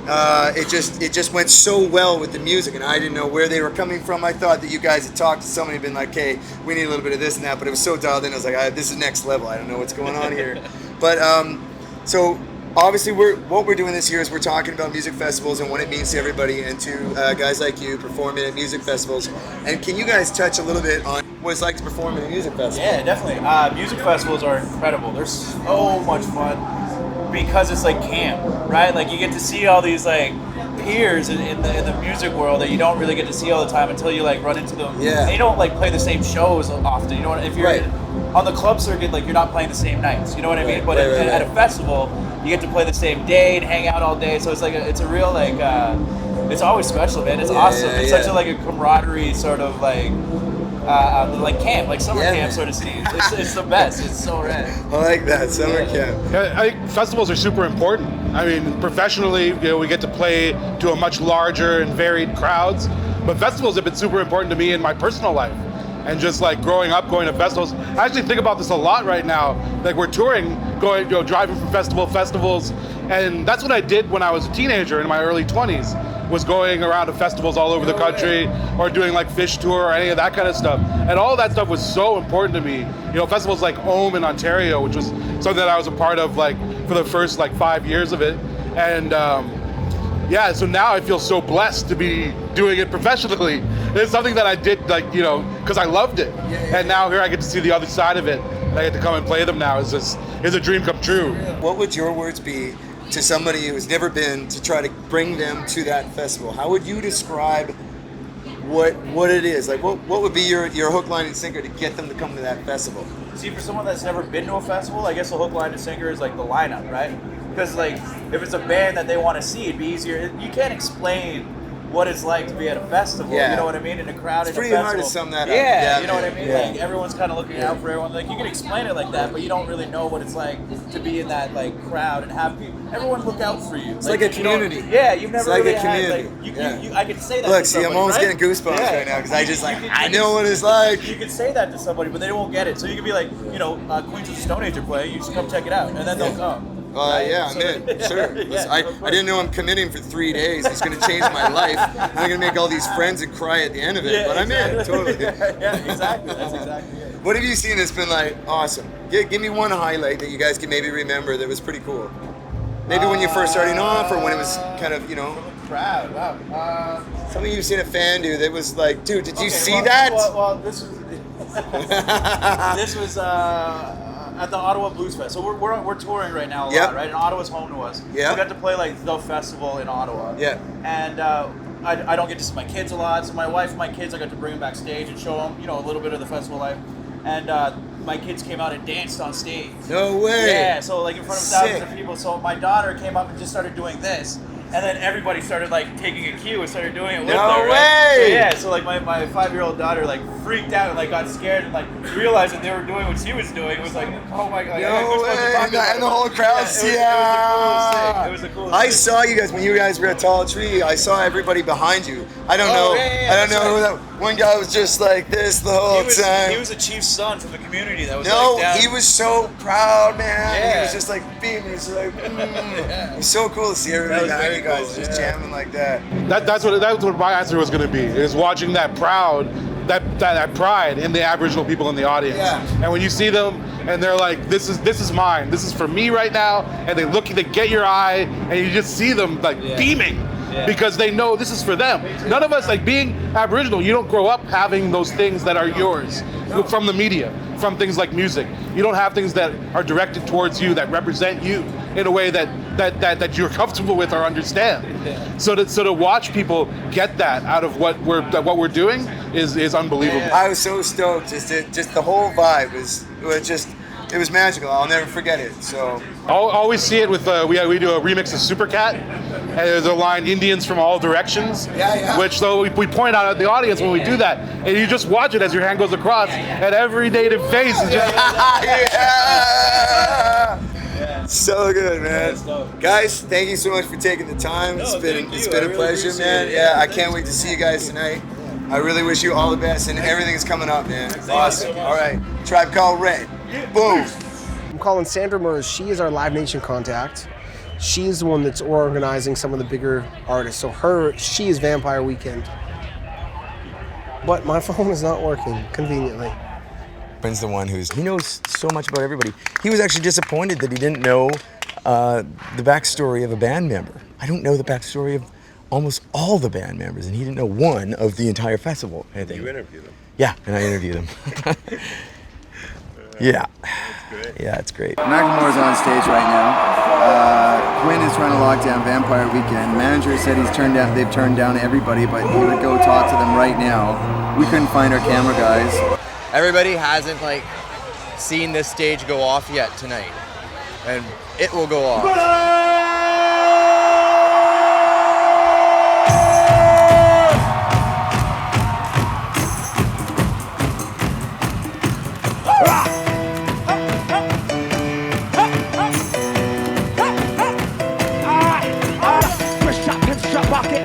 it just went so well with the music, and I didn't know where they were coming from. I thought that you guys had talked to somebody and been like, hey, we need a little bit of this and that, but it was so dialed in. I was like, this is next level. I don't know what's going on here. But so obviously what we're doing this year is we're talking about music festivals and what it means to everybody, and to guys like you performing at music festivals. And can you guys touch a little bit on what it's like to perform at a music festival? Yeah, definitely. Music festivals are incredible. They're so much fun because it's like camp, right? Like you get to see all these like peers in the music world that you don't really get to see all the time until you like run into them. Yeah. And you don't like play the same shows often. You know, if you're on the club circuit, like you're not playing the same nights. You know what I mean? But at a festival, you get to play the same day and hang out all day. So it's like it's a real like it's always special, man. It's awesome. It's such a like a camaraderie sort of like camp, like summer camp sort of scene. It's the best. It's so rad. I like that, summer camp. Yeah, I think festivals are super important. I mean, professionally, we get to play to a much larger and varied crowds, but festivals have been super important to me in my personal life. And just like growing up, going to festivals, I actually think about this a lot right now. Like we're touring, driving from festivals, and that's what I did when I was a teenager in my early 20s. Was going around to festivals all over the country, or doing like Fish Tour or any of that kind of stuff. And all that stuff was so important to me. Festivals like Ohm in Ontario, which was something that I was a part of like for the first like 5 years of it. And so now I feel so blessed to be doing it professionally. It's something that I did because I loved it. And now here I get to see the other side of it. And I get to come and play them now. It's a dream come true. What would your words be to somebody who's never been to try to bring them to that festival? How would you describe what it is? Like what would be your hook, line, and sinker to get them to come to that festival? See, for someone that's never been to a festival, I guess the hook, line, and sinker is like the lineup, right? Because like if it's a band that they want to see, it'd be easier. You can't explain what it's like to be at a festival. Yeah. You know what I mean? In a crowd. It's at a pretty hard festival. to sum that up. Yeah, you know what I mean? Yeah. Like everyone's kind of looking out for everyone. Like you can explain it like that, but you don't really know what it's like to be in that like crowd and have everyone look out for you. It's like a community. You've never it's like really a community. had like I could say that. Look, to see, I'm somebody, almost right? getting goosebumps right now because I just I know what it's like. You could say that to somebody, but they won't get it. So you could be like, Queens of the Stone Age are playing. You just come check it out, and then they'll come. Yeah, I'm in. Sure. Listen, I didn't know I'm committing for 3 days. It's going to change my life. I'm going to make all these friends and cry at the end of it. But I'm in, totally. Yeah, exactly. That's exactly it. What have you seen that's been like awesome? Give me one highlight that you guys can maybe remember that was pretty cool. Maybe when you're first starting off, or when it was kind of, Crowd. Wow. Something you've seen a fan do that was like, dude, did you see that? Well, this was this was at the Ottawa Blues Fest. So we're touring right now a lot, right? And Ottawa's home to us. Yeah. We got to play like the festival in Ottawa. Yeah. And I don't get to see my kids a lot. So my wife and my kids, I got to bring them backstage and show them, a little bit of the festival life. And my kids came out and danced on stage. No way. Yeah. So like in front of thousands of people. So my daughter came up and just started doing this. And then everybody started like taking a cue and started doing it with her. No way! So, so like my 5-year-old daughter like freaked out and like got scared and like realized that they were doing what she was doing. It was like, oh my god! No way! And the whole crowd, It was the coolest I thing. saw you guys when you guys were at Tall Tree. I saw everybody behind you. I don't know. I don't know who that. One guy was just like this the whole time. He was a chief's son from the community that was No, like down. he was so proud, man. Yeah. He was just like beaming. He was like, It was so cool to see everybody behind you guys just jamming like that. That's what my answer was going to be, is watching that that pride in the Aboriginal people in the audience. Yeah. And when you see them and they're like, this is mine, this is for me right now, and they get your eye, and you just see them like beaming. Because they know this is for them. None of us, like being Aboriginal, you don't grow up having those things that are yours from the media, from things like music. You don't have things that are directed towards you, that represent you in a way that you're comfortable with or understand. So to watch people get that out of what we're doing is unbelievable. I was so stoked. Just the whole vibe it was magical. I'll never forget it. So I'll always see it with we do a remix of Super Cat, And there's a line, Indians from all directions, which so we point out at the audience when we do that, and you just watch it as your hand goes across, and every native face is just... So good, man. Guys, thank you so much for taking the time. It's been a pleasure, man. Yeah, I can't wait to see you guys tonight. I really wish you all the best, and everything's coming up, man. Awesome. All right, Tribe Called Red. Boom. I'm calling Sandra Murs. She is our Live Nation contact. She's the one that's organizing some of the bigger artists. So she is Vampire Weekend. But my phone is not working, conveniently. Ben's the one he knows so much about everybody. He was actually disappointed that he didn't know the backstory of a band member. I don't know the backstory of almost all the band members, and he didn't know one of the entire festival. I think. You interviewed them. Yeah, and I interviewed him. Yeah. Yeah, it's great. Macklemore's on stage right now. Quinn is trying to lock down Vampire Weekend. Manager said they've turned down everybody, but he would go talk to them right now. We couldn't find our camera guys. Everybody hasn't seen this stage go off yet tonight, and it will go off.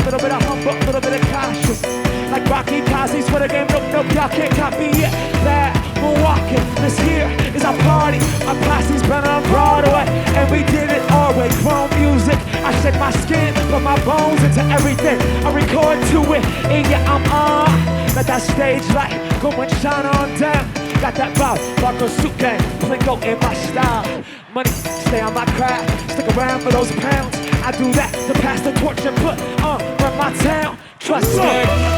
Little bit of humbug, little bit of cautious. Like Rocky Posse's for the game, nope, y'all can't copy it. That Milwaukee, this here is our party. Our posse's been on Broadway, and we did it our way. Grown music, I shed my skin, put my bones into everything. I record to it, and yeah, I'm on. Let that stage light go and shine on down. Got that Bob Barker suit game, Plinko in my style. Money, stay on my craft, stick around for those pounds. I do that to pass the torch and put on my town. Trust me.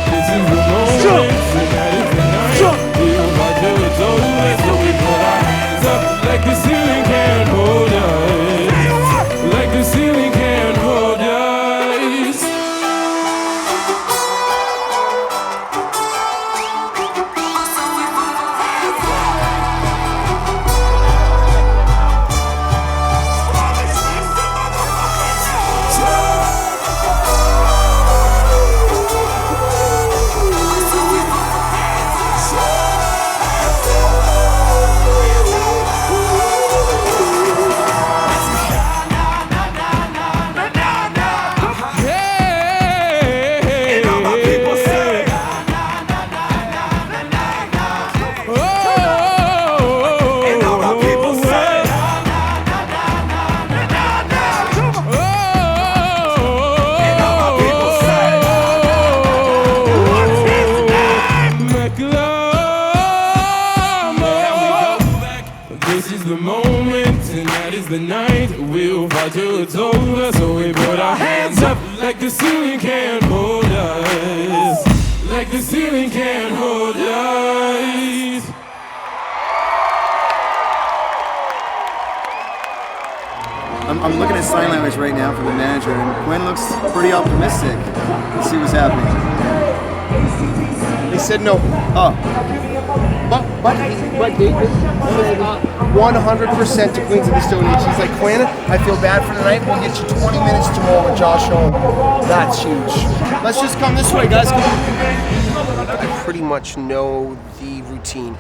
This is the moment, tonight is the night. We about to do it over, so we put our hands up like the ceiling can't hold us. Like the ceiling can't hold us. It's over, so we put our hands up like the ceiling can't hold us. Like the ceiling can't hold us. I'm looking at sign language right now for the manager, and Quinn looks pretty optimistic. Let's see what's happening. They said no. Oh. But David said 100% to Queens of the Stone Age. He's like, Quinn, I feel bad for tonight. We'll get you 20 minutes tomorrow with Josh home. That's huge. Let's just come this way, guys. Come on. I pretty much know the routine.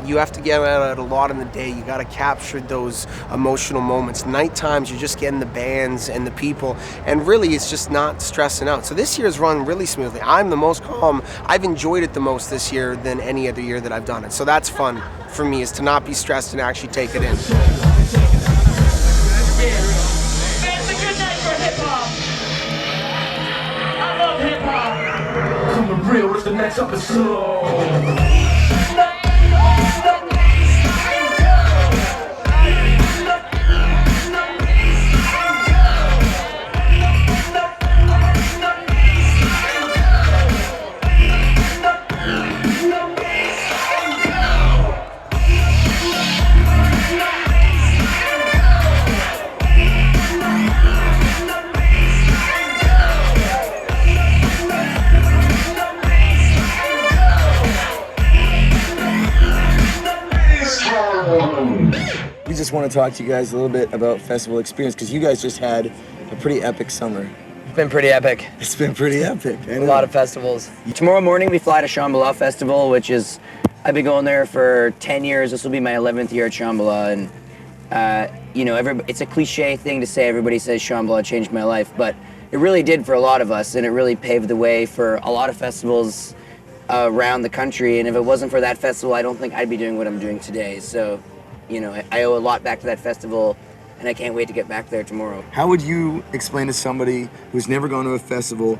You have to get out a lot in the day. You got to capture those emotional moments. Night times, you're just getting the bands and the people, and really, it's just not stressing out. So this year's run really smoothly. I'm the most calm. I've enjoyed it the most this year than any other year that I've done it. So that's fun for me, is to not be stressed and actually take it in. It's a good night for hip-hop. I love hip-hop. Coming real with the next episode. We just want to talk to you guys a little bit about festival experience, because you guys just had a pretty epic summer. It's been pretty epic. It's been pretty epic. A lot of festivals. Tomorrow morning we fly to Shambhala Festival, which is, I've been going there for 10 years. This will be my 11th year at Shambhala, and you know, it's a cliche thing to say. Everybody says Shambhala changed my life, but it really did for a lot of us, and it really paved the way for a lot of festivals around the country. And if it wasn't for that festival, I don't think I'd be doing what I'm doing today. So, you know, I owe a lot back to that festival, and I can't wait to get back there tomorrow. How would you explain to somebody who's never gone to a festival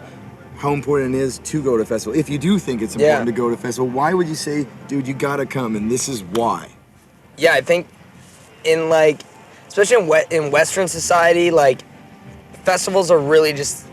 how important it is to go to a festival? If you do think it's important to go to a festival, why would you say, dude, you gotta come, and this is why? Yeah, I think in like, especially in Western society, like festivals are really just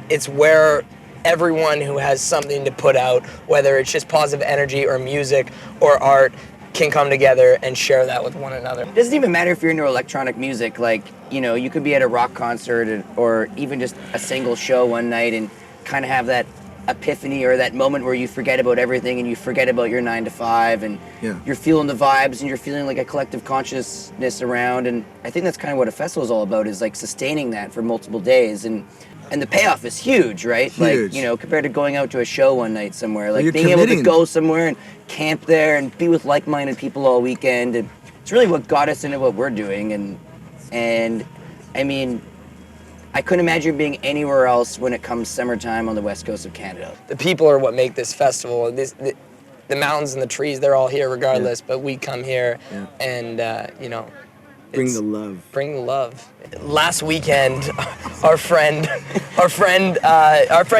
it's where everyone who has something to put out, whether it's just positive energy or music or art, can come together and share that with one another. It doesn't even matter if you're into electronic music. Like, you know, you could be at a rock concert or even just a single show one night and kind of have that epiphany or that moment where you forget about everything and you forget about your 9 to 5 and you're feeling the vibes and you're feeling like a collective consciousness around. And I think that's kind of what a festival is all about, is like sustaining that for multiple days. And the payoff is huge, right? Huge. Like, you know, compared to going out to a show one night somewhere, like you're being able to committing. go somewhere and camp there and be with like-minded people all weekend. And it's really what got us into what we're doing. And I mean, I couldn't imagine being anywhere else when it comes summertime on the west coast of Canada. The people are what make this festival. The mountains and the trees, they're all here regardless, but we come here and, you know, Bring the love. Bring the love. Last weekend, our friend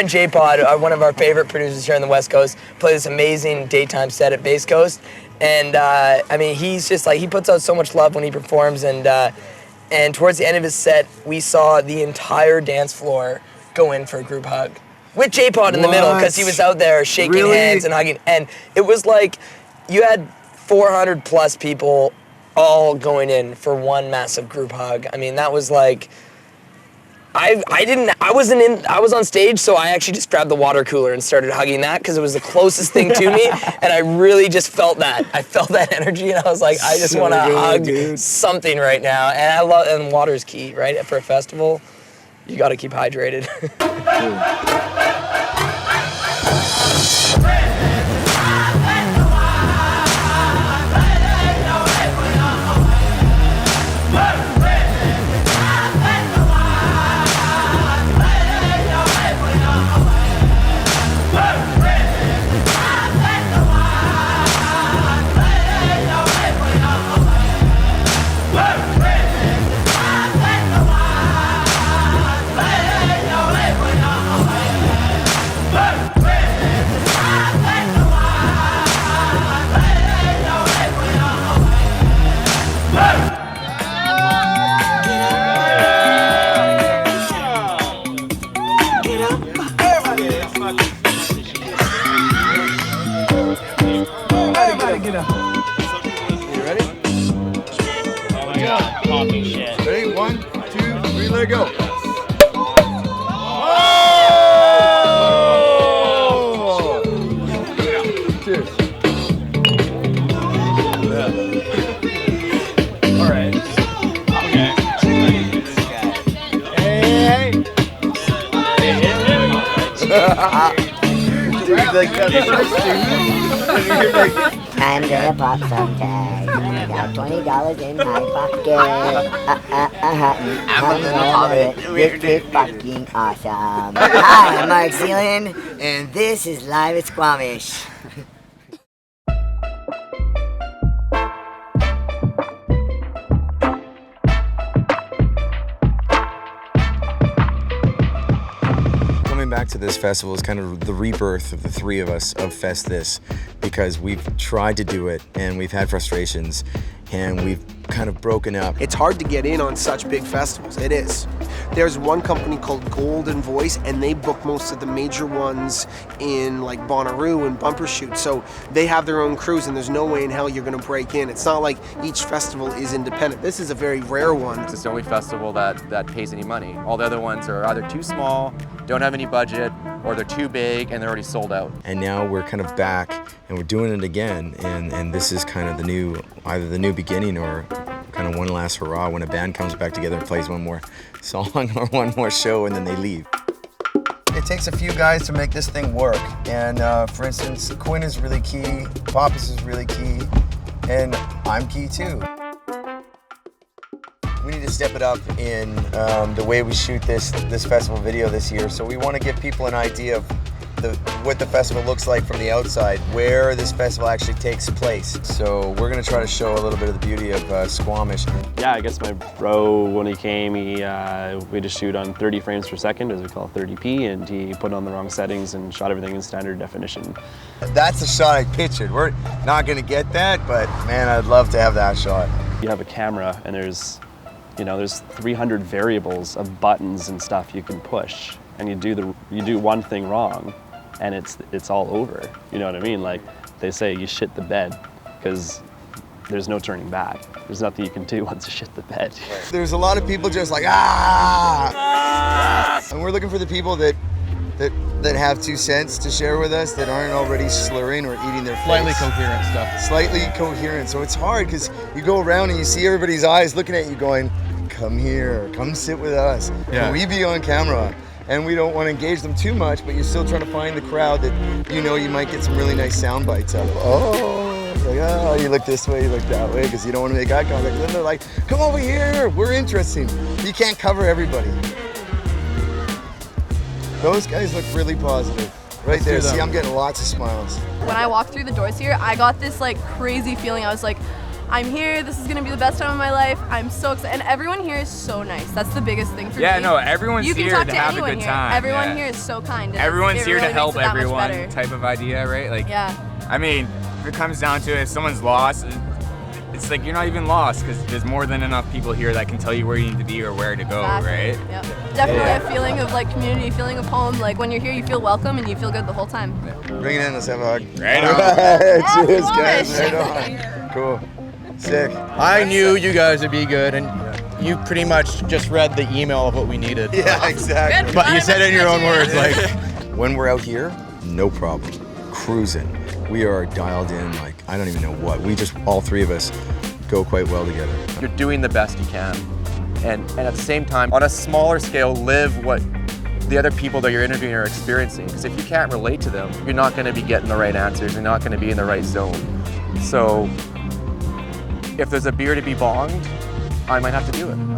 J-Pod, one of our favorite producers here on the West Coast, played this amazing daytime set at Base Coast. And I mean, he's just like, he puts out so much love when he performs. And towards the end of his set, we saw the entire dance floor go in for a group hug with J-Pod in the middle, because he was out there shaking hands and hugging. And it was like, you had 400 plus people all going in for one massive group hug. I mean, that was like, I was on stage, so I actually just grabbed the water cooler and started hugging that because it was the closest thing to me, and I really just felt that. I felt that energy, and I was like, I just want to hug something right now. And water's key, right? For a festival, you got to keep hydrated. Ready? 1, 2, 3, let it go. Cheers. All right. Okay. Hey. I'm gonna pop some tags. I got $20 in my pocket. I'm gonna pop it. This is fucking awesome. Hi, I'm Mark Zealand, and this is Live at Squamish. Back to this festival is kind of the rebirth of the three of us of FestThis, because we've tried to do it and we've had frustrations and we've kind of broken up. It's hard to get in on such big festivals. It is. There's one company called Golden Voice, and they book most of the major ones in like Bonnaroo and Bumbershoot. So they have their own crews, and there's no way in hell you're going to break in. It's not like each festival is independent. This is a very rare one. It's the only festival that pays any money. All the other ones are either too small, don't have any budget, or they're too big and they're already sold out. And now we're kind of back and we're doing it again, and this is kind of the new, either the new beginning or kind kind of one last hurrah when a band comes back together and plays one more song or one more show and then they leave. It takes a few guys to make this thing work. And for instance, Quinn is really key, Pappas is really key, and I'm key too. We need to step it up in the way we shoot this festival video this year. So we want to give people an idea of what the festival looks like from the outside, where this festival actually takes place. So we're going to try to show a little bit of the beauty of Squamish. Yeah, I guess my bro, when he came, we had to shoot on 30 frames per second, as we call 30p, and he put on the wrong settings and shot everything in standard definition. That's the shot I pictured. We're not going to get that, but man, I'd love to have that shot. You have a camera and there's 300 variables of buttons and stuff you can push, and you do one thing wrong and it's all over. You know what I mean? Like they say, you shit the bed, because there's no turning back. There's nothing you can do once you shit the bed. There's a lot of people just like, ah! And we're looking for the people that have 2 cents to share with us, that aren't already slurring or eating their face. Slightly coherent stuff. Slightly coherent. So it's hard because you go around and you see everybody's eyes looking at you going, come here, come sit with us. Yeah. Can we be on camera? And we don't want to engage them too much, but you're still trying to find the crowd that you know you might get some really nice sound bites out of. Oh, you look this way, you look that way, because you don't want to make eye contact. Then they're like, come over here, we're interesting. You can't cover everybody. Those guys look really positive. Right there, see, I'm getting lots of smiles. When I walked through the doors here, I got this like crazy feeling. I was like, I'm here, this is gonna be the best time of my life. I'm so excited. And everyone here is so nice. That's the biggest thing for me. Yeah, no, everyone's you can here talk to have a anyone good here. time. Everyone here is so kind. and Everyone's it here really to help makes it that much everyone better. type of idea, right? Like, yeah. I mean, if it comes down to it, if someone's lost, it's like you're not even lost, because there's more than enough people here that can tell you where you need to be or where to go, right? Yep. Definitely a feeling of like community, feeling of home. Like when you're here, you feel welcome and you feel good the whole time. Bring it in, let's have a hug. Right on. Cheers, guys, right on. Cool. Sick. I knew you guys would be good, and you pretty much just read the email of what we needed. Yeah, exactly. But you said it in your own words, like. When we're out here, no problem. Cruising. We are dialed in like, I don't even know what. We just, all 3 of us, go quite well together. You're doing the best you can. And at the same time, on a smaller scale, live what the other people that you're interviewing are experiencing. Because if you can't relate to them, you're not going to be getting the right answers. You're not going to be in the right zone. So if there's a beer to be bonged, I might have to do it. I don't know.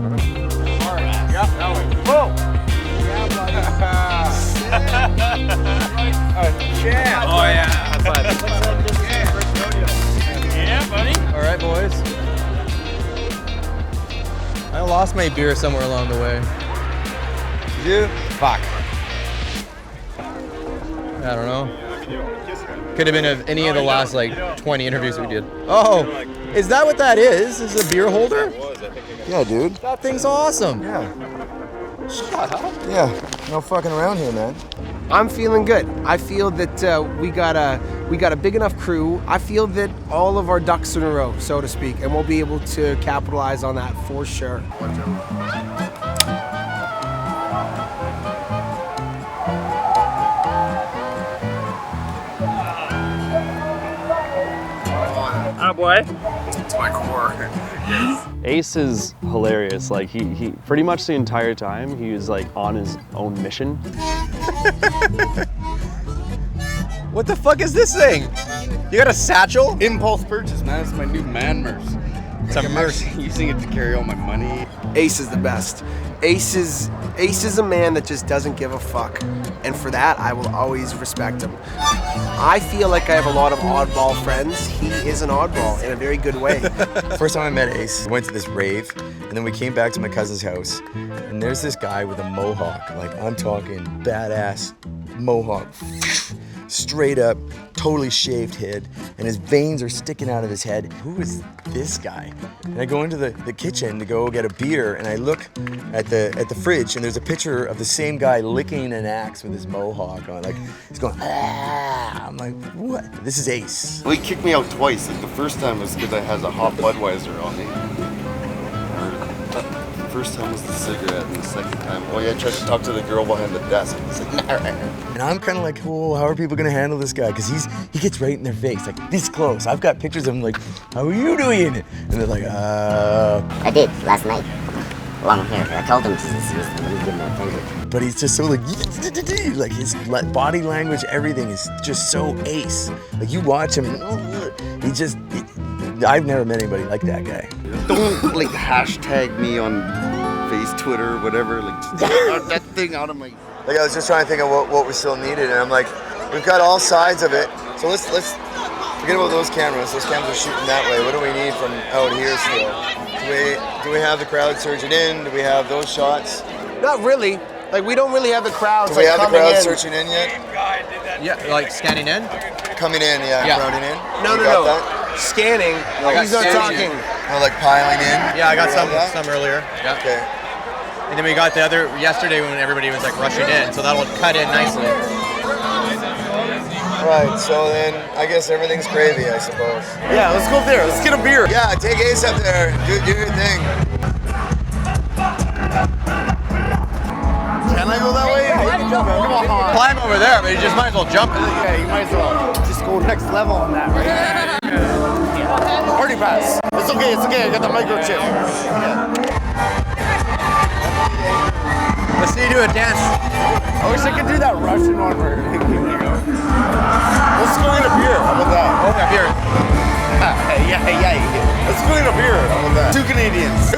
All right. Yep, that way. Whoa! Yeah. Oh, yeah. Yeah, buddy. All right, boys. I lost my beer somewhere along the way. You? Fuck. I don't know. Could have been of any of the last like 20 interviews we did. Oh, is that what that is? Is it a beer holder? Yeah, dude. That thing's awesome. Yeah. Shut up. Yeah, no fucking around here, man. I'm feeling good. I feel that we got a big enough crew. I feel that all of our ducks in a row, so to speak, and we'll be able to capitalize on that for sure. Oh boy. It's my core. Ace is hilarious. Like he pretty much the entire time he was like on his own mission. What the fuck is this thing? You got a satchel? Impulse purchase, man. It's my new man purse. I'm actually using it to carry all my money. Ace is the best. Ace is a man that just doesn't give a fuck. And for that, I will always respect him. I feel like I have a lot of oddball friends. He is an oddball in a very good way. First time I met Ace, I went to this rave, and then we came back to my cousin's house, and there's this guy with a mohawk. Like, I'm talking badass mohawk. Straight up, totally shaved head, and his veins are sticking out of his head. Who is this guy? And I go into the kitchen to go get a beer, and I look at the fridge, and there's a picture of the same guy licking an axe with his mohawk on. Like, he's going, ah! I'm like, what? This is Ace. Well, he kicked me out twice. Like, the first time was because I had a hot Budweiser on me. first time was the cigarette, and the second time, oh yeah, I tried to talk to the girl behind the desk. And he's like, nah. And I'm kind of like, oh, how are people gonna handle this guy? Because he gets right in their face, like this close. I've got pictures of him like, how are you doing? And they're like, I did last night. Long hair. I told him to seriously. Let me give him a finger. But he's just so like his body language, everything is just so ace. Like you watch him, I've never met anybody like that guy. Don't like hashtag me on Twitter, whatever. Like just get that thing out of my. Like I was just trying to think of what was still needed, and I'm like, we've got all sides of it. So let's forget about those cameras. Those cameras are shooting that way. What do we need from out here still? Do we have the crowd surging in? Do we have those shots? Not really. Like we don't really have the crowds. Do we have the coming crowd in. surging in yet? Yeah, like scanning in? Coming in, yeah. Crowding in? No. That? Scanning. He's not talking. Oh, like piling in? Yeah, I got some earlier. Yeah. Okay. And then we got the other yesterday when everybody was like rushing in, so that'll cut in nicely. Right, so then I guess everything's gravy, I suppose. Yeah, let's go there. Let's get a beer. Yeah, take Ace up there. Do your thing. Can I go that way? Come on. Climb over there, but you just might as well jump it. Yeah, you might as well just go next level on that, right? Yeah. Party pass. It's okay. I got the microchip. Yeah. Let's see you do a dance. I wish I could do that Russian one where let's go get a beer. How about that? Oh, a beer. Yeah. Let's go get a beer. How about that? Two Canadians.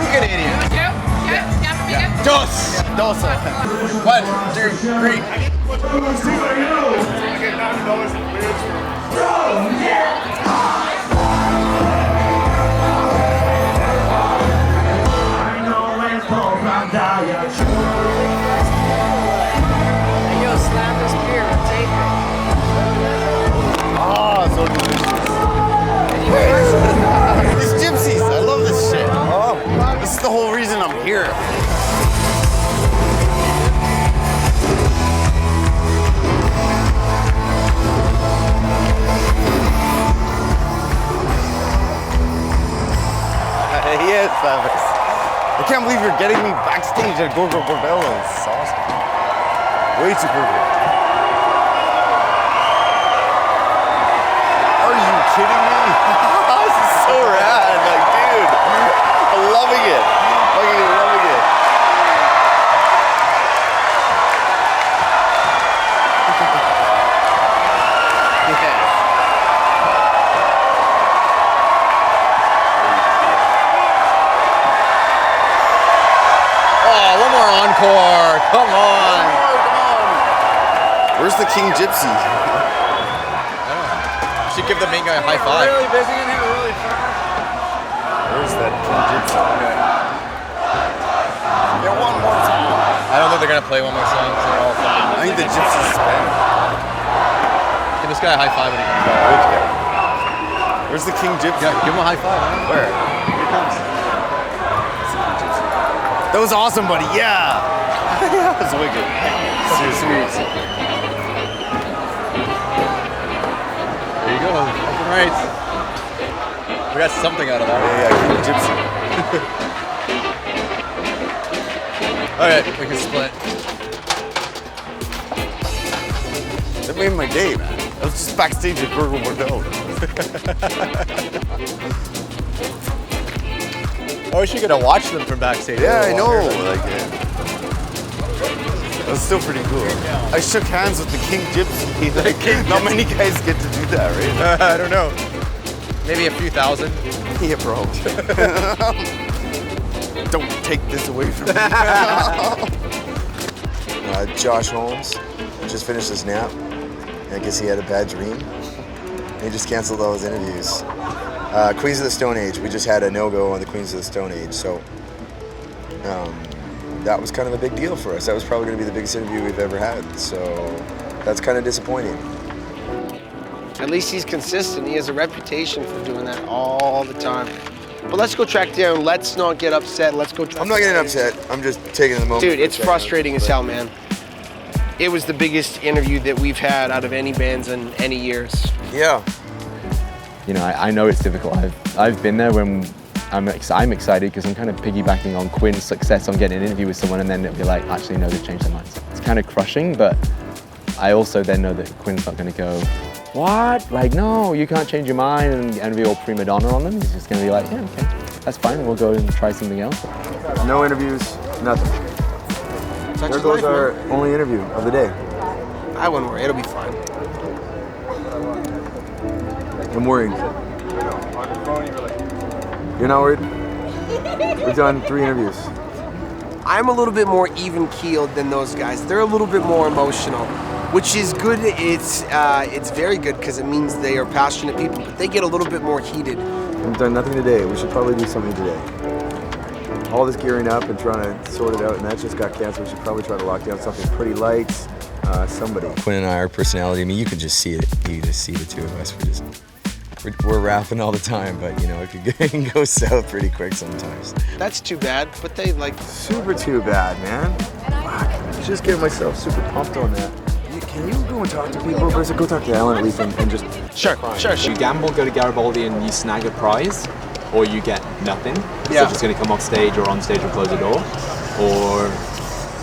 Dos. 1, 2, 3. I get $90 in beers Yo, slam this beer and take it. Ah, so delicious. These gypsies, I love this shit. Oh, this is the whole reason I'm here. Yes, Travis. I can't believe you're getting me backstage at Gorgo Bordello. It's awesome. Way too perfect. Are you kidding me? This is so rad. Like, dude, I'm loving it. Fucking loving it. Yeah. Oh, one more encore. Come on. Where's the King Gypsy? You should give the main guy a high five. Really busy in here, really fast. Where's that King Gypsy? Yeah, one more time. I don't think they're gonna play one more song. So they're all fine. I think the Gypsy's Spanish. Give this guy a high five when he comes back. Okay. Where's the King Gypsy? Yeah, give him a high five. Man. Where? Here it comes. That was awesome, buddy. Yeah. That was wicked. Seriously. There you go. Fucking right. We got something out of that. Yeah, King Gypsy. Okay, we can split. That made my day, man. I was just backstage at Gorgo Bordello. I wish you could have watched them from backstage. Yeah, I know. Like, that was still pretty cool. I shook hands with the King Gypsy. Like, not many guys get to do that, right? I don't know. Maybe a few thousand. Yeah, bro. Don't take this away from me. Josh Holmes just finished his nap. I guess he had a bad dream. He just canceled all his interviews. Queens of the Stone Age, we just had a no-go on the Queens of the Stone Age, so that was kind of a big deal for us. That was probably going to be the biggest interview we've ever had, so that's kind of disappointing. At least he's consistent. He has a reputation for doing that all the time. But let's go track down. Let's not get upset. Let's go track. I'm not getting upset. I'm just taking the moment. Dude, it's frustrating as hell, man. It was the biggest interview that we've had out of any bands in any years. Yeah. You know, I know it's difficult. I've been there when I'm excited because I'm kind of piggybacking on Quinn's success on getting an interview with someone, and then it'll be like, actually, no, they've changed their minds. It's kind of crushing, but I also then know that Quinn's not going to go, what? Like, no, you can't change your mind and be all prima donna on them. He's just going to be like, yeah, okay, that's fine. We'll go and try something else. No interviews, nothing. There goes our only interview of the day. I wouldn't worry, it'll be fine. I'm worried. You're not worried? We've done 3 interviews. I'm a little bit more even-keeled than those guys. They're a little bit more emotional, which is good. It's very good because it means they are passionate people, but they get a little bit more heated. We've done nothing today. We should probably do something today. All this gearing up and trying to sort it out, and that just got canceled. We should probably try to lock down something pretty light. Somebody. Quinn and I, our personality, I mean, you can just see it. You can just see the two of us. We're rapping all the time, but you know, it can go south pretty quick sometimes. That's too bad, but they like... Super too bad, man. Fuck. Just getting myself super pumped on that. Can you go and talk to people first? Go talk to Alan at least and just... Sure. You gamble, go to Garibaldi and you snag a prize, or you get nothing. Yeah. So just going to come off stage or on stage or close the door. Or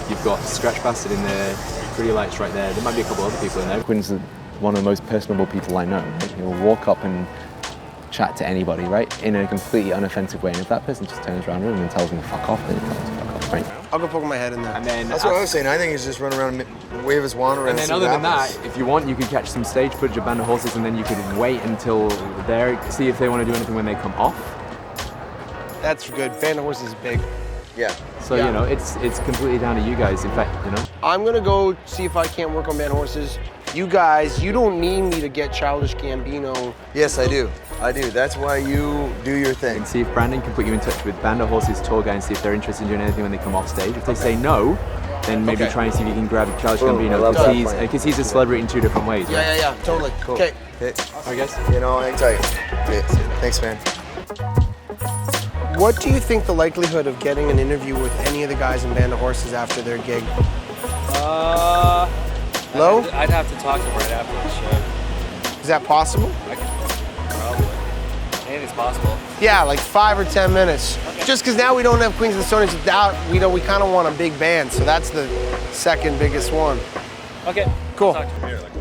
you've got Scratch Bastard in there, Pretty Lights right there. There might be a couple other people in there. Quinn's one of the most personable people I know. Right? He'll walk up and chat to anybody, right? In a completely unoffensive way. And if that person just turns around to him and tells him to fuck off, then he tells him to fuck off, right? I'll go poke my head in there. And then that's what I was saying. I think he's just run around and wave his wand around. And then other than that, if you want, you could catch some stage footage of Band of Horses, and then you could wait until they're, see if they want to do anything when they come off. That's good. Band of Horses is big. Yeah. So, you know, it's completely down to you guys, in fact, you know. I'm gonna go see if I can't work on Band of Horses. You guys, you don't need me to get Childish Gambino. Yes, I do. I do. That's why you do your thing. And see if Brandon can put you in touch with Band of Horses tour guide and see if they're interested in doing anything when they come off stage. If they say no, then maybe try and see if you can grab Childish Gambino, because he's a celebrity in 2 different ways. Right? Yeah, totally. Cool. Okay. I guess. You know, hang tight. Okay. Thanks, man. What do you think the likelihood of getting an interview with any of the guys in Band of Horses after their gig? Low? I'd have to talk to them right after the show. Is that possible? Probably. Anything's possible. Yeah, like 5 or 10 minutes. Okay. Just because now we don't have Queens of the Stone Age without, we kind of want a big band, so that's the second biggest one. Okay. Cool.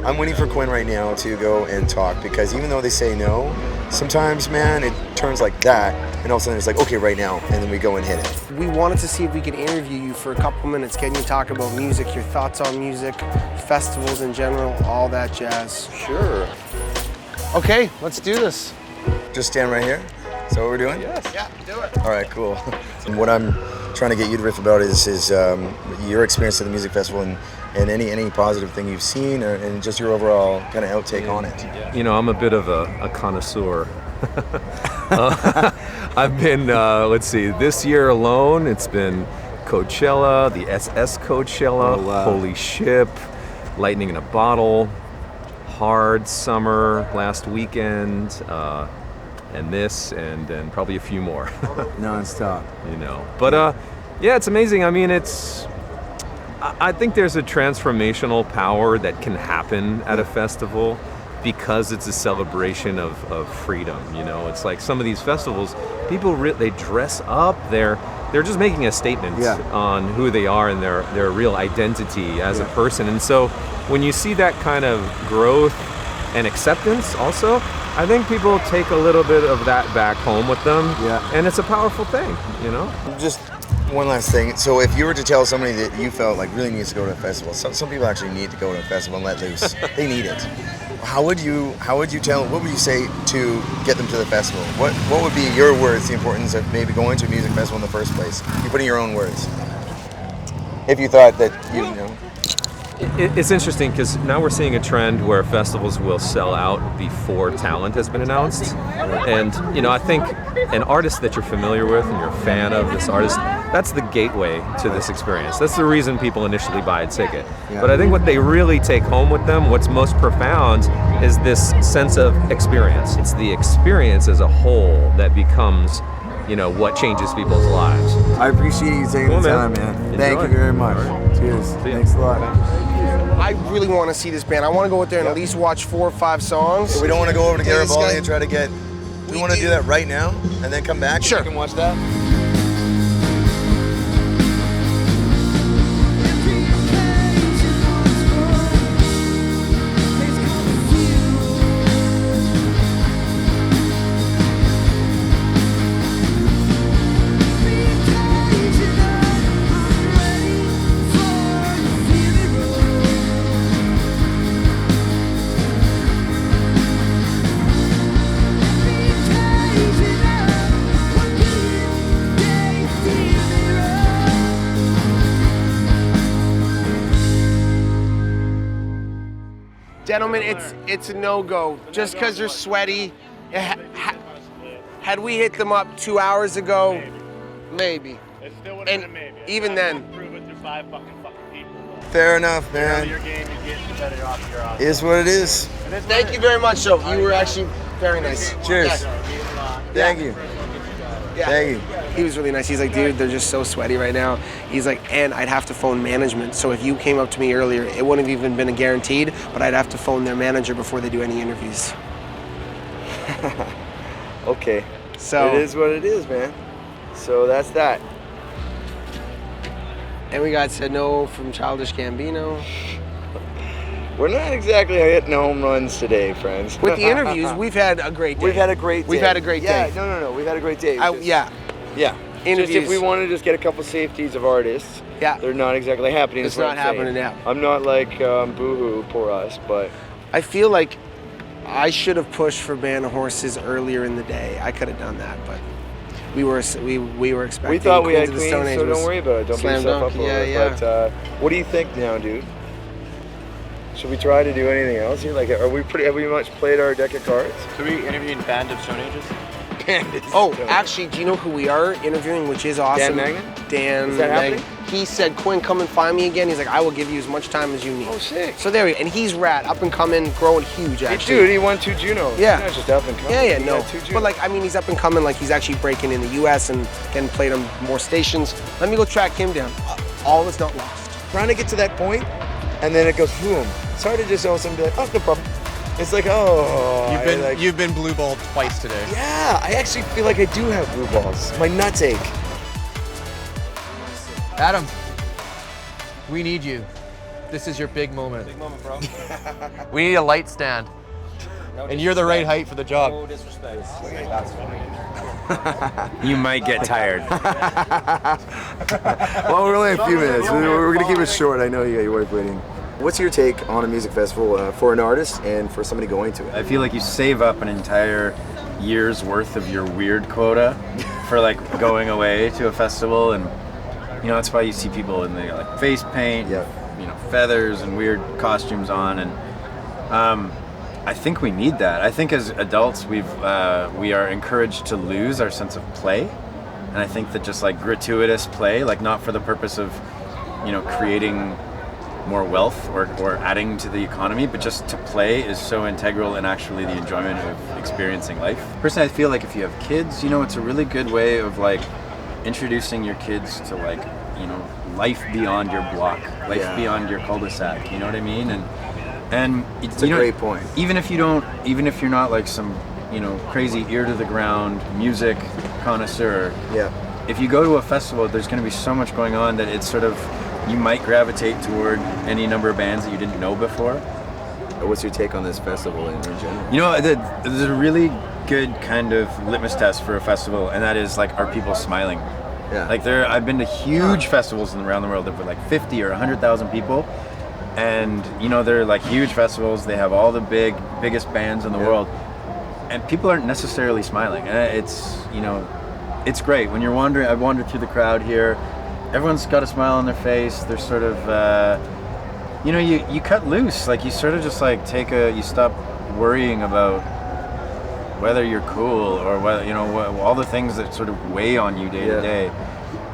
I'm waiting for Quinn right now to go and talk, because even though they say no, sometimes, man, it turns like that, and all of a sudden it's like, okay, right now, and then we go and hit it. We wanted to see if we could interview you for a couple minutes, getting you to talk about music, your thoughts on music, festivals in general, all that jazz. Sure. Okay, let's do this. Just stand right here? Is that what we're doing? Yes. Yeah, do it. All right, cool. And what I'm trying to get you to riff about is your experience at the music festival and any positive thing you've seen, and just your overall kind of outtake on it. You know, I'm a bit of a connoisseur. I've been, let's see, this year alone, it's been Coachella, the SS Coachella, Holy Ship, Lightning in a Bottle, Hard Summer last weekend, and this, and then probably a few more. Non-stop. You know, but yeah, it's amazing. I mean, I think there's a transformational power that can happen at a festival because it's a celebration of freedom. You know, it's like some of these festivals, people they dress up. They're just making a statement on who they are and their real identity as a person. And so when you see that kind of growth and acceptance, also, I think people take a little bit of that back home with them. Yeah. And it's a powerful thing. You know. Just one last thing. So if you were to tell somebody that you felt like really needs to go to a festival, some people actually need to go to a festival and let loose. They need it. How would you tell? What would you say to get them to the festival? What would be your words? The importance of maybe going to a music festival in the first place. You put in your own words. If you thought that you know. It's interesting because now we're seeing a trend where festivals will sell out before talent has been announced. And, you know, I think an artist that you're familiar with and you're a fan of, this artist, that's the gateway to this experience. That's the reason people initially buy a ticket. Yeah. But I think what they really take home with them, what's most profound, is this sense of experience. It's the experience as a whole that becomes, you know, what changes people's lives. I appreciate you taking the time, man. Thank you very much. Cheers. Thanks a lot. I really want to see this band. I want to go out there and at least watch 4 or 5 songs. We don't want to go over to Garibaldi and try to get we want to do that right now and then come back? Sure. And you can watch that. Gentlemen, it's a no-go. Just because they're sweaty. Had we hit them up 2 hours ago, maybe. And even then. Fair enough, man. Is what it is. Thank you very much, though. You were actually very nice. Cheers. Yeah. Thank you. Yeah. Thank you. He was really nice. He's like, dude, they're just so sweaty right now. He's like, and I'd have to phone management. So if you came up to me earlier, it wouldn't have even been a guaranteed, but I'd have to phone their manager before they do any interviews. Okay. So it is what it is, man. So that's that. And we got said no from Childish Gambino. We're not exactly hitting home runs today, friends. With the interviews, we've had a great day. We've had a great day. We've had a great day. Yeah, no. We've had a great day. Yeah. Yeah. Interviews. Just if we want to just get a couple safeties of artists, yeah, they're not exactly happening. It's is what not I'm saying. happening now. I'm not like boo-hoo, poor us, but I feel like I should have pushed for Band of Horses earlier in the day. I could have done that, but we were expecting. we thought we had Queens of the Queens, Stone Age so was don't worry about it. Don't beat slam yourself dunk. up over Yeah, it. yeah. But what do you think now, dude? Should we try to do anything else here? Like, have we much played our deck of cards? Should we interview Band of Stone Ages? Oh, actually, do you know who we are interviewing, which is awesome? Dan Magnan? Dan Is that Magnan. happening? He said, Quinn, come and find me again. He's like, I will give you as much time as you need. Oh, sick. So there we go. And he's rad, up and coming, growing huge, Hey, actually. dude, he won 2 Junos. Yeah. He's not just up and coming. Yeah, He no. got 2 Junos. But like, I mean, he's up and coming, like he's actually breaking in the US and getting played on more stations. Let me go track him down. All is not lost. Trying to get to that point, and then it goes boom. It's hard to just also be like, oh, no problem. It's like, oh. You've been blue balled twice today. Yeah, I actually feel like I do have blue balls. My nuts ache. Adam, we need you. This is your big moment. Big moment, bro. We need a light stand. And you're the right height for the job. No disrespect. You might get tired. Well, we're only a few minutes. We're going to keep it short. I know you got your wife waiting. What's your take on a music festival for an artist and for somebody going to it? I feel like you save up an entire year's worth of your weird quota for like going away to a festival, and you know that's why you see people in the like face paint, you know, feathers and weird costumes on, and I think we need that. I think as adults we are encouraged to lose our sense of play, and I think that just like gratuitous play, like not for the purpose of, you know, creating more wealth or adding to the economy, but just to play is so integral in actually the enjoyment of experiencing life. Personally, I feel like if you have kids, you know, it's a really good way of like introducing your kids to like, you know, life beyond your block, life beyond your cul-de-sac, you know what I mean? And it's a great point. Even if you're not like some, you know, crazy ear to the ground music connoisseur, if you go to a festival, there's going to be so much going on that it's sort of, you might gravitate toward any number of bands that you didn't know before. What's your take on this festival in general? You know, there's a really good kind of litmus test for a festival, and that is like, are people smiling? Yeah. Like I've been to huge festivals around the world that were like 50 or 100,000 people, and you know, they're like huge festivals. They have all the biggest bands in the world, and people aren't necessarily smiling. And it's, you know, it's great when you're wandering. I've wandered through the crowd here. Everyone's got a smile on their face. They're sort of, you know, you cut loose. Like you sort of just like you stop worrying about whether you're cool or whether, you know, all the things that sort of weigh on you day to day.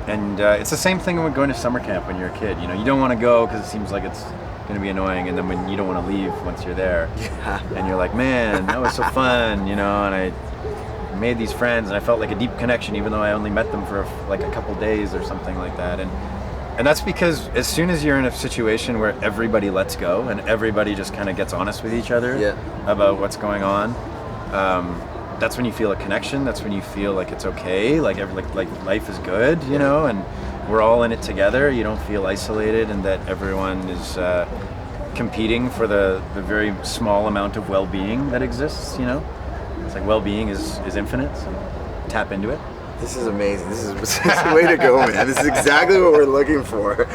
And it's the same thing when going to summer camp when you're a kid. You know, you don't want to go because it seems like it's going to be annoying, and then when you don't want to leave once you're there, and you're like, man, that was so fun, you know, and I made these friends and I felt like a deep connection even though I only met them for like a couple days or something like that. And that's because as soon as you're in a situation where everybody lets go and everybody just kind of gets honest with each other about what's going on, that's when you feel a connection. That's when you feel like it's okay, like life is good, you know, and we're all in it together. You don't feel isolated, and that everyone is competing for the very small amount of well-being that exists, you know. It's like well-being is infinite, so tap into it. This is amazing. This is the way to go, man. This is exactly what we're looking for.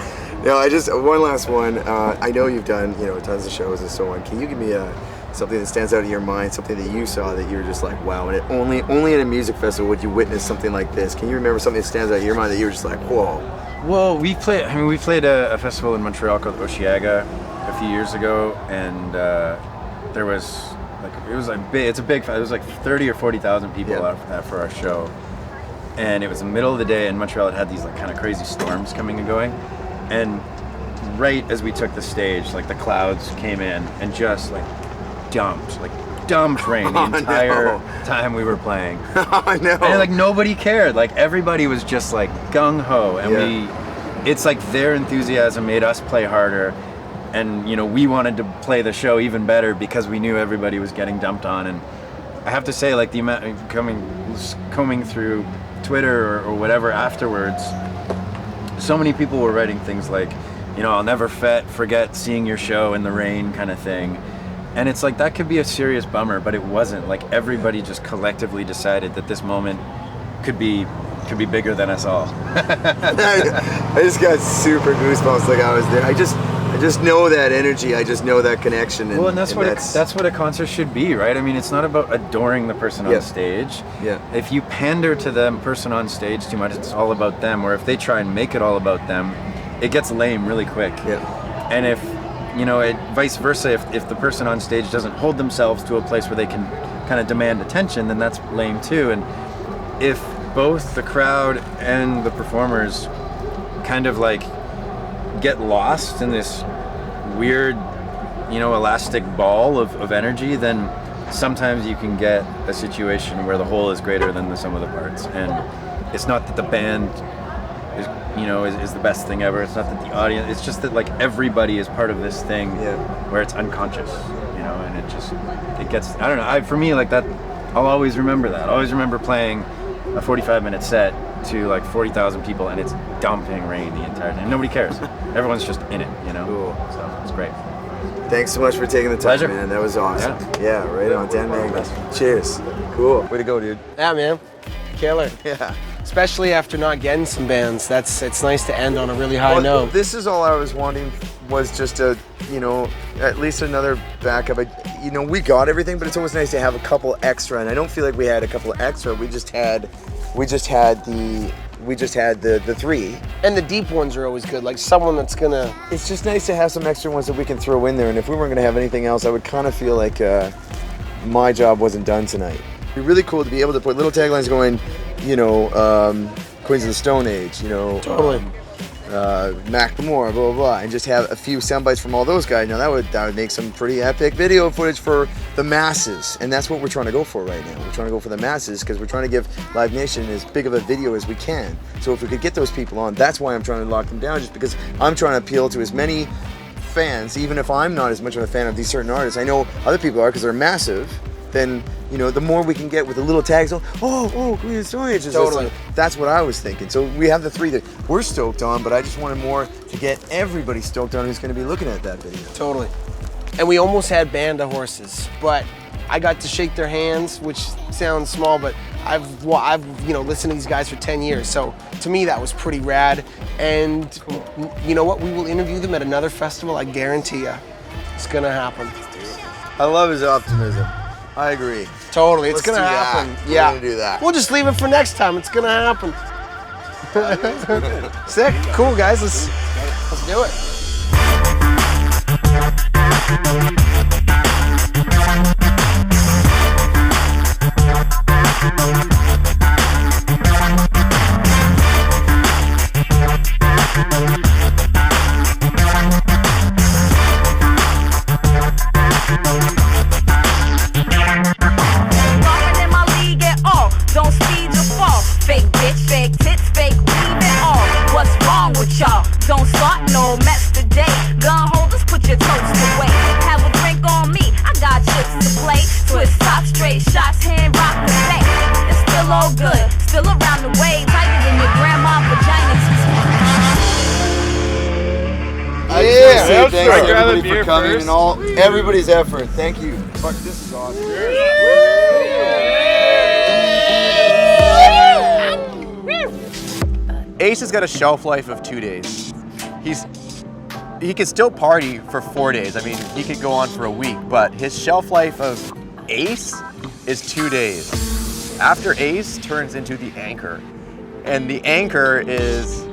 Now, one last one. I know you've done, tons of shows and so on. Can you give me something that stands out in your mind, something that you saw that you were just like, wow, and only at a music festival would you witness something like this? Can you remember something that stands out in your mind that you were just like, whoa? Well, we played a festival in Montreal called Osheaga a few years ago, and there was it's a big. It was like 30 or 40,000 people out for our show, and it was the middle of the day, and Montreal had these like kind of crazy storms coming and going, and right as we took the stage, like the clouds came in and just like dumped rain the entire time we were playing. I know. And like nobody cared. Like everybody was just like gung ho, and it's like their enthusiasm made us play harder. And we wanted to play the show even better because we knew everybody was getting dumped on. And I have to say, like the amount combing through Twitter or whatever afterwards, so many people were writing things like, I'll never forget seeing your show in the rain kind of thing. And it's like that could be a serious bummer, but it wasn't. Like everybody just collectively decided that this moment could be bigger than us all. I just got super goosebumps like I was there. I just know that energy. I just know that connection. And, well, and that's what a concert should be, right? I mean, it's not about adoring the person on stage. Yeah. If you pander to the person on stage too much, it's all about them. Or if they try and make it all about them, it gets lame really quick. Yeah. And if vice versa, if the person on stage doesn't hold themselves to a place where they can kind of demand attention, then that's lame too. And if both the crowd and the performers kind of like get lost in this weird, elastic ball of energy, then sometimes you can get a situation where the whole is greater than the sum of the parts. And it's not that the band is the best thing ever. It's not that the audience, it's just that like everybody is part of this thing where it's unconscious, and it gets, I don't know, for me, like that, I'll always remember that. I'll always remember playing a 45-minute set to like 40,000 people, and it's dumping rain the entire time. Nobody cares. Everyone's just in it, Cool. So it's great. Thanks so much for taking the time, Pleasure. man. That was awesome. Yeah, right on. Dan Magnus. Cheers. Cool. Way to go, dude. Yeah, man. Killer. Yeah. Especially after not getting some bands. It's nice to end on a really high note. This is all I was wanting, was just a, at least another backup. We got everything, but it's always nice to have a couple extra, and I don't feel like we had a couple extra. We just had the three. And the deep ones are always good, like someone that's gonna... It's just nice to have some extra ones that we can throw in there, and if we weren't gonna have anything else, I would kind of feel like my job wasn't done tonight. It'd be really cool to be able to put little taglines going, Queens of the Stone Age, Totally. Mac Moore, blah, blah, blah, and just have a few sound bites from all those guys. Now that would make some pretty epic video footage for the masses, and that's what we're trying to go for right now. We're trying to go for the masses because we're trying to give Live Nation as big of a video as we can. So if we could get those people on, that's why I'm trying to lock them down, just because I'm trying to appeal to as many fans, even if I'm not as much of a fan of these certain artists. I know other people are because they're massive. Then the more we can get with the little tags on, Queen of the Stone Age. Totally. That's what I was thinking. So we have the three that we're stoked on, but I just wanted more to get everybody stoked on who's going to be looking at that video. Totally. And we almost had Band of Horses, but I got to shake their hands, which sounds small, but I've listened to these guys for 10 years, so to me that was pretty rad. And you know what? We will interview them at another festival. I guarantee you, it's gonna happen. I love his optimism. I agree. Totally, Let's it's gonna do happen. that. Yeah, We're gonna do that. We'll just leave it for next time. It's gonna happen. Sick, cool, guys. Let's do it. Don't speed your fall. Fake bitch, fake tits, fake weave and all. What's wrong with y'all? Don't start no mess today. Gun holders, put your toast away. Have a drink on me. so good. Still around the way, tighter than your grandma vagina. I just want to say thanks to everybody for coming and everybody's effort. Thank you. Fuck, this is awesome. Ace has got a shelf life of 2 days. He could still party for 4 days. I mean, he could go on for a week, but his shelf life of Ace is 2 days. After Ace turns into the Anchor, and the Anchor is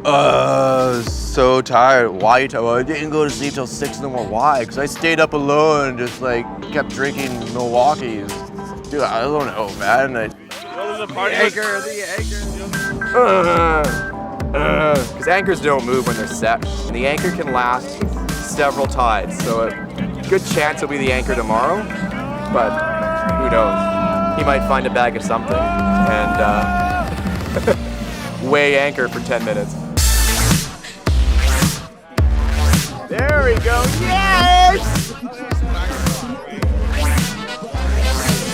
so tired. Why you tired? Well, I didn't go to sleep till 6 in the morning. Why? Because I stayed up alone and just like kept drinking Milwaukee's. Dude, I don't know, man. Because anchors don't move when they're set, and the anchor can last several tides. So a good chance he'll be the anchor tomorrow, but who knows? He might find a bag of something and weigh anchor for 10 minutes. There we go. Yes!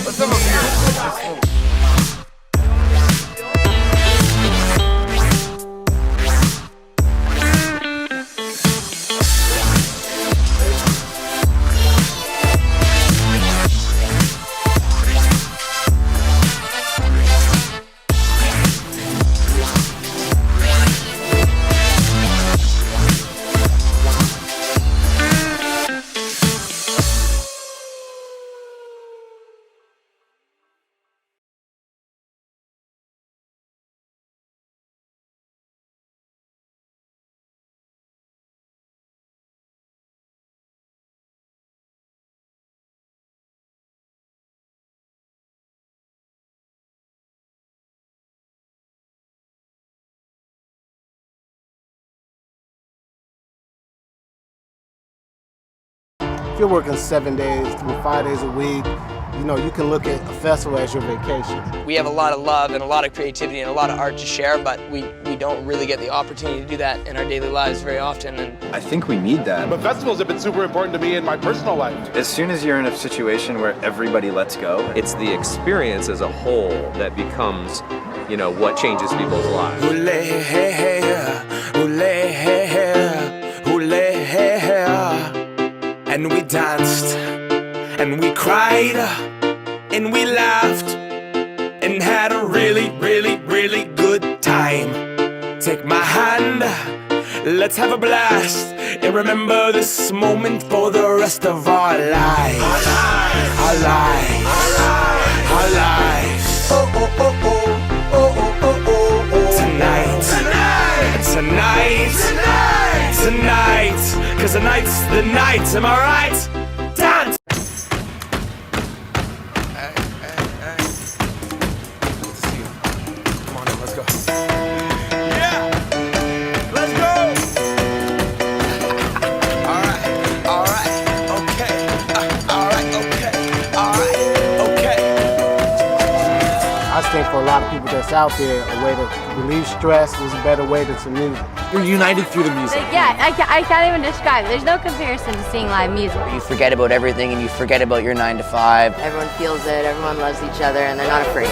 What's up here? If you're working 7 days through 5 days a week, you know, you can look at a festival as your vacation. We have a lot of love and a lot of creativity and a lot of art to share, but we don't really get the opportunity to do that in our daily lives very often. And I think we need that. But festivals have been super important to me in my personal life. As soon as you're in a situation where everybody lets go, it's the experience as a whole that becomes, you know, what changes people's lives. And we danced, and we cried, and we laughed, and had a really, really, really good time. Take my hand, let's have a blast, and remember this moment for the rest of our lives. Our lives. Our lives. Oh, oh, oh, oh, oh, oh, oh, oh, oh. Tonight. Tonight. Cause tonight's the night, am I right? Dance! Hey. Good to see you. Come on in, let's go. Yeah! Let's go! Alright, okay. Alright, okay. I think for a lot of people that's out there, a way to relieve stress is a better way than some music. You're united through the music. Yeah, I can't even describe it. There's no comparison to seeing live music. You forget about everything and you forget about your 9 to 5. Everyone feels it, everyone loves each other, and they're not afraid.